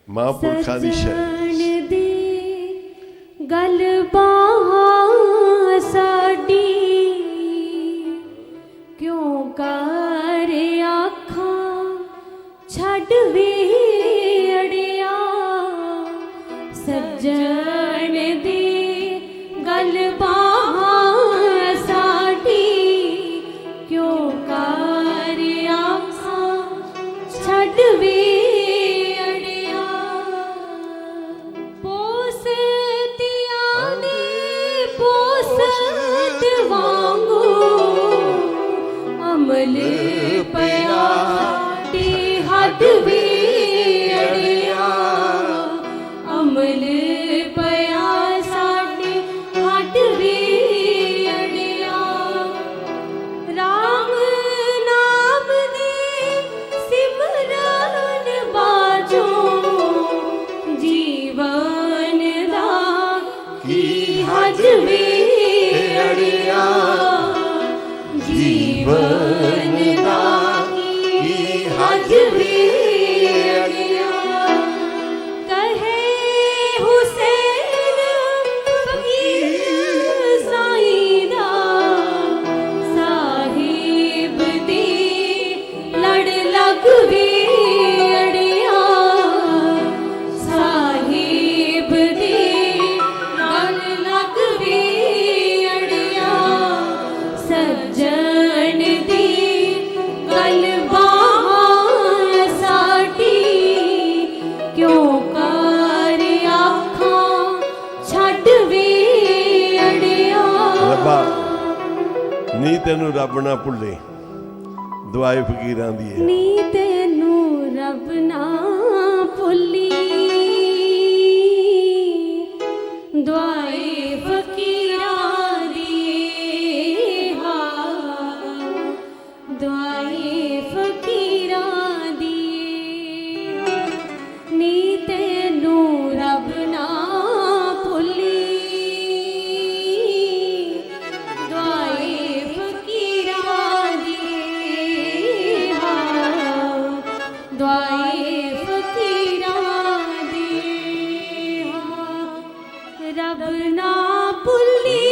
ਮਹਾਂਪੁਰਖਾਂ ਦੀ ਸੱਜਣ ਦੀ ਗਲ ਬਾਂਹ ਸਾਡੀ ਕਿਉਂ ਕਰ ਆਖਾਂ ਛੱਡ ਵੇੜਿਆ। ਸੱਜਣ ਦੀ ਗਲ ਬਾਂਹ ਸਾਡੀ ਕਿਉਂ ਕਰ ਆਖਾਂ ਛੱਡ ਵੇੜਿਆ। ਪੋਸਤਿਆਂ ਦੀ ਪੋਸਤ ਵਾਂਗੂ ਅਮਲ ਪਿਆ ਤੇ ਹੱਡ ਵੇੜਿਆ। ਅਮਲ ਪਿਆ ਸਾਡੇ ਹੱਡ ਵੇੜਿਆ। ਰਾਮ ਨਾਮ ਦੀ ਸਿਮਰਨ ਬਾਝੋਂ ਜੀਵਨ ਦਾ ਕੀ ਹੱਜ ਵੇੜਿਆ। ਜੀਵਨ ਦਾ ਕੀ ਹੱਜ ਵੇੜਿਆ। ਕਹੇ ਹੁਸੈਨ ਫਕੀਰ ਸਾਈਂ ਦਾ ਸਾਹਿਬ ਦੀ ਲੜ ਲੱਗ ਵੇੜਿਆ। ਸਾਹਿਬ ਦੀ ਲੜ ਲੱਗ ਵੇੜਿਆ। ਸੱਜਣ ਦੀ ਗਲ ਬਾਂਹ ਸਾਡੀ ਕਿਉਂ ਕਰ ਆਖਾਂ ਛੱਡ ਵੇੜਿਆ। ਰੱਬਾ ਨੀ ਤੈਨੂੰ ਰੱਬ ਨਾ ਭੁੱਲੇ, ਦੁਆਏ ਫਕੀਰਾਂ ਦੀ ਹੈ। ਨੀ ਤੈਨੂੰ ਰੱਬ ਨਾ ਭੁੱਲੀ, ਦੁਆਏ ਫਕੀਰਾਂ ਦੀ ਹਾਂ। ਦੁਆਏ ਫਕੀਰਾਂ ਦੀ ਹਾਂ। ਨੀ ਤੈਨੂੰ ਰੱਬ ਨਾ ਭੁੱਲੀ, ਦੁਆਏ ਫਕੀਰਾਂ ਦੀ ਹਾਂ। ਦੁਆਏ ਫਕੀਰਾਂ ਦੀ ਹਾਂ। ਰੱਬ ਨਾ ਭੁੱਲੀ,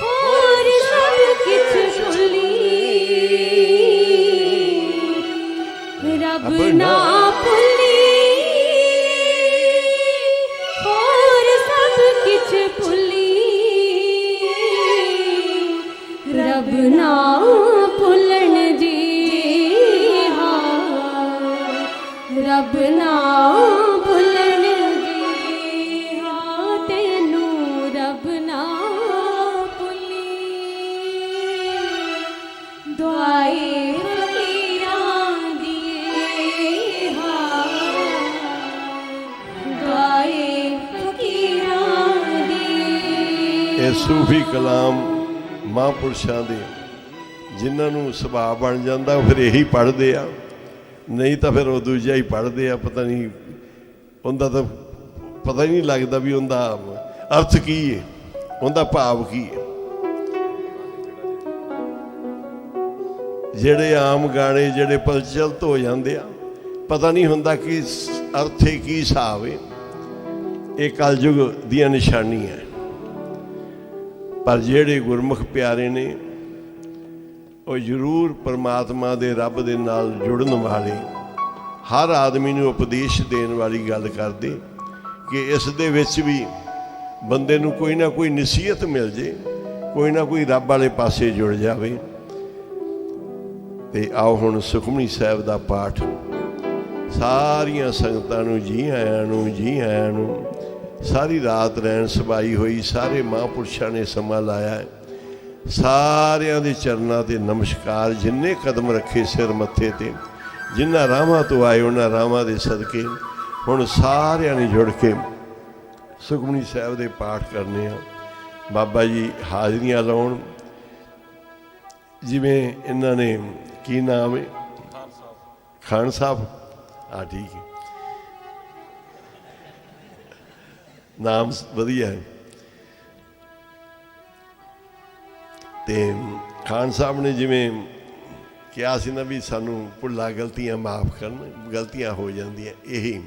ਹੋਰ ਸਭ ਕਿਛ ਭੁੱਲੀ। ਰੱਬ ਨਾ ਭੁੱਲੀ, ਹੋਰ ਸਭ ਕਿਛ ਭੁੱਲੀ। ਰੱਬ ਨਾ ਭੁੱਲਣ ਦੀ ਹਾਂ। ਰੱਬ ਨਾ ਭੁੱਲਣ ਦੀ ਹਾਂ। ਤੈਨੂੰ ਰੱਬ ਨਾ ਭੁੱਲੀ, ਦੁਆਏ ਫਕੀਰਾਂ ਦੀ ਹਾਂ। ਦੁਆਏ ਫਕੀਰਾਂ ਦੀ। ਇਹ ਸੂਫੀ ਕਲਾਮ ਮਹਾਂਪੁਰਸ਼ਾਂ ਦੇ ਜਿਨ੍ਹਾਂ ਨੂੰ ਸੁਭਾਅ ਬਣ ਜਾਂਦਾ ਉਹ ਫਿਰ ਇਹੀ ਪੜ੍ਹਦੇ ਆ, ਨਹੀਂ ਤਾਂ ਫਿਰ ਉਹ ਦੂਜਾ ਹੀ ਪੜ੍ਹਦੇ ਆ। ਪਤਾ ਨਹੀਂ ਉਹਦਾ ਤਾਂ ਪਤਾ ਹੀ ਨਹੀਂ ਲੱਗਦਾ ਵੀ ਉਹਦਾ ਅਰਥ ਕੀ ਹੈ, ਉਹਦਾ ਭਾਵ ਕੀ ਹੈ। ਜਿਹੜੇ ਆਮ ਗਾਣੇ ਜਿਹੜੇ ਪ੍ਰਚਲਿਤ ਹੋ ਜਾਂਦੇ ਆ, ਪਤਾ ਨਹੀਂ ਹੁੰਦਾ ਕਿ ਅਰਥ ਹੈ, ਕੀ ਹਿਸਾਬ ਹੈ। ਇਹ ਕਲਯੁਗ ਦੀਆਂ ਨਿਸ਼ਾਨੀਆਂ। ਪਰ ਜਿਹੜੇ ਗੁਰਮੁਖ ਪਿਆਰੇ ਨੇ ਉਹ ਜ਼ਰੂਰ ਪਰਮਾਤਮਾ ਦੇ ਰੱਬ ਦੇ ਨਾਲ ਜੁੜਨ ਵਾਲੇ, ਹਰ ਆਦਮੀ ਨੂੰ ਉਪਦੇਸ਼ ਦੇਣ ਵਾਲੀ ਗੱਲ ਕਰਦੇ ਕਿ ਇਸ ਦੇ ਵਿੱਚ ਵੀ ਬੰਦੇ ਨੂੰ ਕੋਈ ਨਾ ਕੋਈ ਨਸੀਹਤ ਮਿਲ ਜੇ, ਕੋਈ ਨਾ ਕੋਈ ਰੱਬ ਵਾਲੇ ਪਾਸੇ ਜੁੜ ਜਾਵੇ। ਤੇ ਆਓ ਹੁਣ ਸੁਖਮਨੀ ਸਾਹਿਬ ਦਾ ਪਾਠ ਸਾਰੀਆਂ ਸੰਗਤਾਂ ਨੂੰ ਜੀ ਆਇਆਂ ਨੂੰ, ਜੀ ਆਇਆਂ ਨੂੰ। ਸਾਰੀ ਰਾਤ ਰਹਿਣ ਸਬਾਈ ਹੋਈ, ਸਾਰੇ ਮਹਾਂਪੁਰਸ਼ਾਂ ਨੇ ਸਮਾਂ ਲਾਇਆ ਹੈ। ਸਾਰਿਆਂ ਦੇ ਚਰਨਾਂ ਤੇ ਨਮਸਕਾਰ। ਜਿੰਨੇ ਕਦਮ ਰੱਖੇ ਸਿਰ ਮੱਥੇ ਤੇ, ਜਿਨ੍ਹਾਂ ਰਾਹਾਂ ਤੋਂ ਆਏ ਉਹਨਾਂ ਰਾਹਾਂ ਦੇ ਸਦਕੇ ਹੁਣ ਸਾਰਿਆਂ ਨੇ ਜੁੜ ਕੇ ਸੁਖਮਨੀ ਸਾਹਿਬ ਦੇ ਪਾਠ ਕਰਨੇ ਆ। ਬਾਬਾ ਜੀ ਹਾਜ਼ਰੀਆਂ ਲਾਉਣ। ਜਿਵੇਂ ਇਹਨਾਂ ਨੇ ਕੀ ਨਾਮ ਹੈ, ਖਾਨ ਸਾਹਿਬ, ਹਾਂ ਠੀਕ ਹੈ, ਨਾਮ ਵਧੀਆ ਹੈ। ਤੇ ਖਾਨ ਸਾਹਿਬ ਨੇ ਜਿਵੇਂ ਕਿਹਾ ਸੀ ਨਾ ਵੀ ਸਾਨੂੰ ਭੁੱਲਾਂ ਗਲਤੀਆਂ ਮਾਫ ਕਰਨ, ਗਲਤੀਆਂ ਹੋ ਜਾਂਦੀਆਂ। ਇਹੀ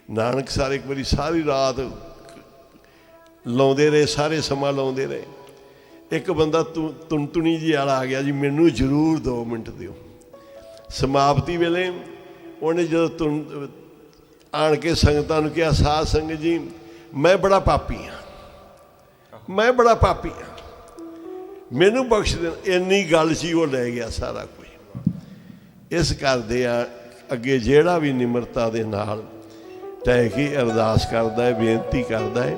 ਨਾਨਕਸਰ ਇੱਕ ਵਾਰੀ ਸਾਰੀ ਰਾਤ ਲਾਉਂਦੇ ਰਹੇ, ਸਾਰੇ ਸਮਾਂ ਲਾਉਂਦੇ ਰਹੇ। ਇੱਕ ਬੰਦਾ ਤੁਣੀ ਜੀ ਵਾਲਾ ਆ ਗਿਆ, ਜੀ ਮੈਨੂੰ ਜ਼ਰੂਰ 2 ਮਿੰਟ ਦਿਓ। ਸਮਾਪਤੀ ਵੇਲੇ ਉਹਨੇ ਜਦੋਂ ਆਣ ਕੇ ਸੰਗਤਾਂ ਨੂੰ ਕਿਹਾ, ਸਾਧ ਸੰਗਤ ਜੀ ਮੈਂ ਬੜਾ ਪਾਪੀ ਹਾਂ, ਮੈਂ ਬੜਾ ਪਾਪੀ ਹਾਂ, ਮੈਨੂੰ ਬਖਸ਼ ਦੇ। ਇੰਨੀ ਗੱਲ ਸੀ, ਉਹ ਲੈ ਗਿਆ ਸਾਰਾ ਕੁਝ। ਇਸ ਕਰਦੇ ਆ ਅੱਗੇ ਜਿਹੜਾ ਵੀ ਨਿਮਰਤਾ ਦੇ ਨਾਲ ਟਹਿ ਕੇ ਅਰਦਾਸ ਕਰਦਾ ਹੈ, ਬੇਨਤੀ ਕਰਦਾ ਹੈ,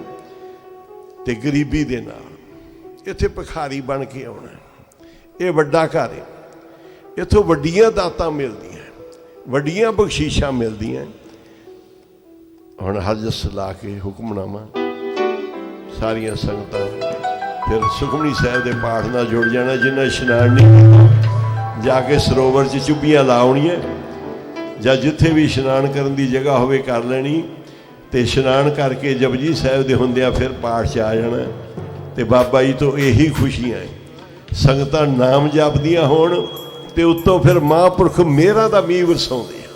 ਤੇ ਗਰੀਬੀ ਦੇ ਨਾਲ ਇੱਥੇ ਭਿਖਾਰੀ ਬਣ ਕੇ ਆਉਣਾ। ਇਹ ਵੱਡਾ ਘਰ ਹੈ, ਇੱਥੋਂ ਵੱਡੀਆਂ ਦਾਤਾਂ ਮਿਲਦੀਆਂ, ਵੱਡੀਆਂ ਬਖਸ਼ੀਸ਼ਾਂ ਮਿਲਦੀਆਂ। ਹੁਣ ਹਰਜਸ ਲਾ ਕੇ ਹੁਕਮਨਾਮਾ ਸਾਰੀਆਂ ਸੰਗਤਾਂ ਫਿਰ ਸੁਖਮਨੀ ਸਾਹਿਬ ਦੇ ਪਾਠ ਨਾਲ ਜੁੜ ਜਾਣਾ। ਜਿਨ੍ਹਾਂ ਇਸ਼ਨਾਨ ਨਹੀਂ ਕੀਤਾ ਜਾ ਕੇ ਸਰੋਵਰ 'ਚ ਚੁੱਭੀਆਂ ਲਾਉਣੀਆਂ, ਜਾਂ ਜਿੱਥੇ ਵੀ ਇਸ਼ਨਾਨ ਕਰਨ ਦੀ ਜਗ੍ਹਾ ਹੋਵੇ ਕਰ ਲੈਣੀ, ਤੇ ਇਸ਼ਨਾਨ ਕਰਕੇ ਜਪਜੀ ਸਾਹਿਬ ਦੇ ਹੁੰਦਿਆਂ ਫਿਰ ਪਾਠ 'ਚ ਆ ਜਾਣਾ। ਤੇ ਬਾਬਾ ਜੀ ਤੋਂ ਇਹੀ ਖੁਸ਼ੀਆਂ ਹੈ, ਸੰਗਤਾਂ ਨਾਮ ਜਪਦੀਆਂ ਹੋਣ ਤੇ ਉੱਤੋਂ ਫਿਰ ਮਹਾਂਪੁਰਖ ਮਿਹਰਾਂ ਦਾ ਮੀਂਹ ਵਰਸਾਉਂਦੇ ਆ।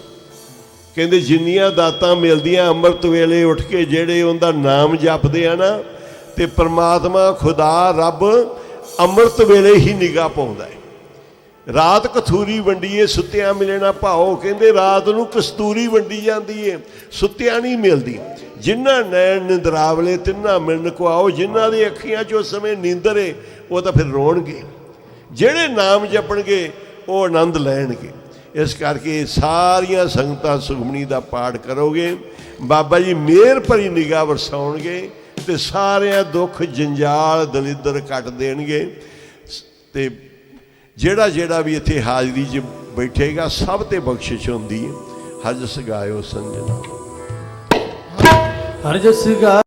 ਕਹਿੰਦੇ ਜਿੰਨੀਆਂ ਦਾਤਾਂ ਮਿਲਦੀਆਂ ਅੰਮ੍ਰਿਤ ਵੇਲੇ ਉੱਠ ਕੇ ਜਿਹੜੇ ਉਹਦਾ ਨਾਮ ਜਪਦੇ ਆ ਨਾ, ਤੇ ਪਰਮਾਤਮਾ ਖੁਦਾ ਰੱਬ ਅੰਮ੍ਰਿਤ ਵੇਲੇ ਹੀ ਨਿਗਾਹ ਪਾਉਂਦਾ ਹੈ। ਰਾਤ ਕਥੂਰੀ ਵੰਡੀਏ ਸੁੱਤਿਆਂ ਮਿਲੇ ਨਾ ਭਾਓ, ਕਹਿੰਦੇ ਰਾਤ ਨੂੰ ਕਸਤੂਰੀ ਵੰਡੀ ਜਾਂਦੀ ਏ, ਸੁੱਤਿਆਂ ਨਹੀਂ ਮਿਲਦੀ। ਜਿਨ੍ਹਾਂ ਨੈਣ ਨਿੰਦਰਾਵਲੇ ਤਿੰਨਾਂ ਮਿਲਣ ਕੋ ਆਓ, ਜਿਨ੍ਹਾਂ ਦੀ ਅੱਖੀਆਂ 'ਚ ਉਸ ਸਮੇਂ ਨੀਂਦਰ ਏ ਉਹ ਤਾਂ ਫਿਰ ਰੋਣਗੇ, ਜਿਹੜੇ ਨਾਮ ਜਪਣਗੇ ਉਹ ਆਨੰਦ ਲੈਣਗੇ। ਇਸ ਕਰਕੇ ਸਾਰੀਆਂ ਸੰਗਤਾਂ ਸੁਖਮਨੀ ਦਾ ਪਾਠ ਕਰੋਗੇ, ਬਾਬਾ ਜੀ ਮਿਹਰ ਭਰੀ ਨਿਗਾਹ ਵਰਸਾਉਣਗੇ ਤੇ ਸਾਰਿਆਂ ਦੁੱਖ ਜੰਜਾਲ ਦਲਿੱਦਰ ਕੱਟ ਦੇਣਗੇ। ਤੇ ਜਿਹੜਾ ਜਿਹੜਾ ਵੀ ਇੱਥੇ ਹਾਜ਼ਰੀ 'ਚ ਬੈਠੇਗਾ ਸਭ ਤੇ ਬਖਸ਼ਿਸ਼ ਹੁੰਦੀ ਹੈ। ਹਰਜਸ ਗਾਇਓ ਸੰਜਨਾ, ਹਰਜਸ ਗਾ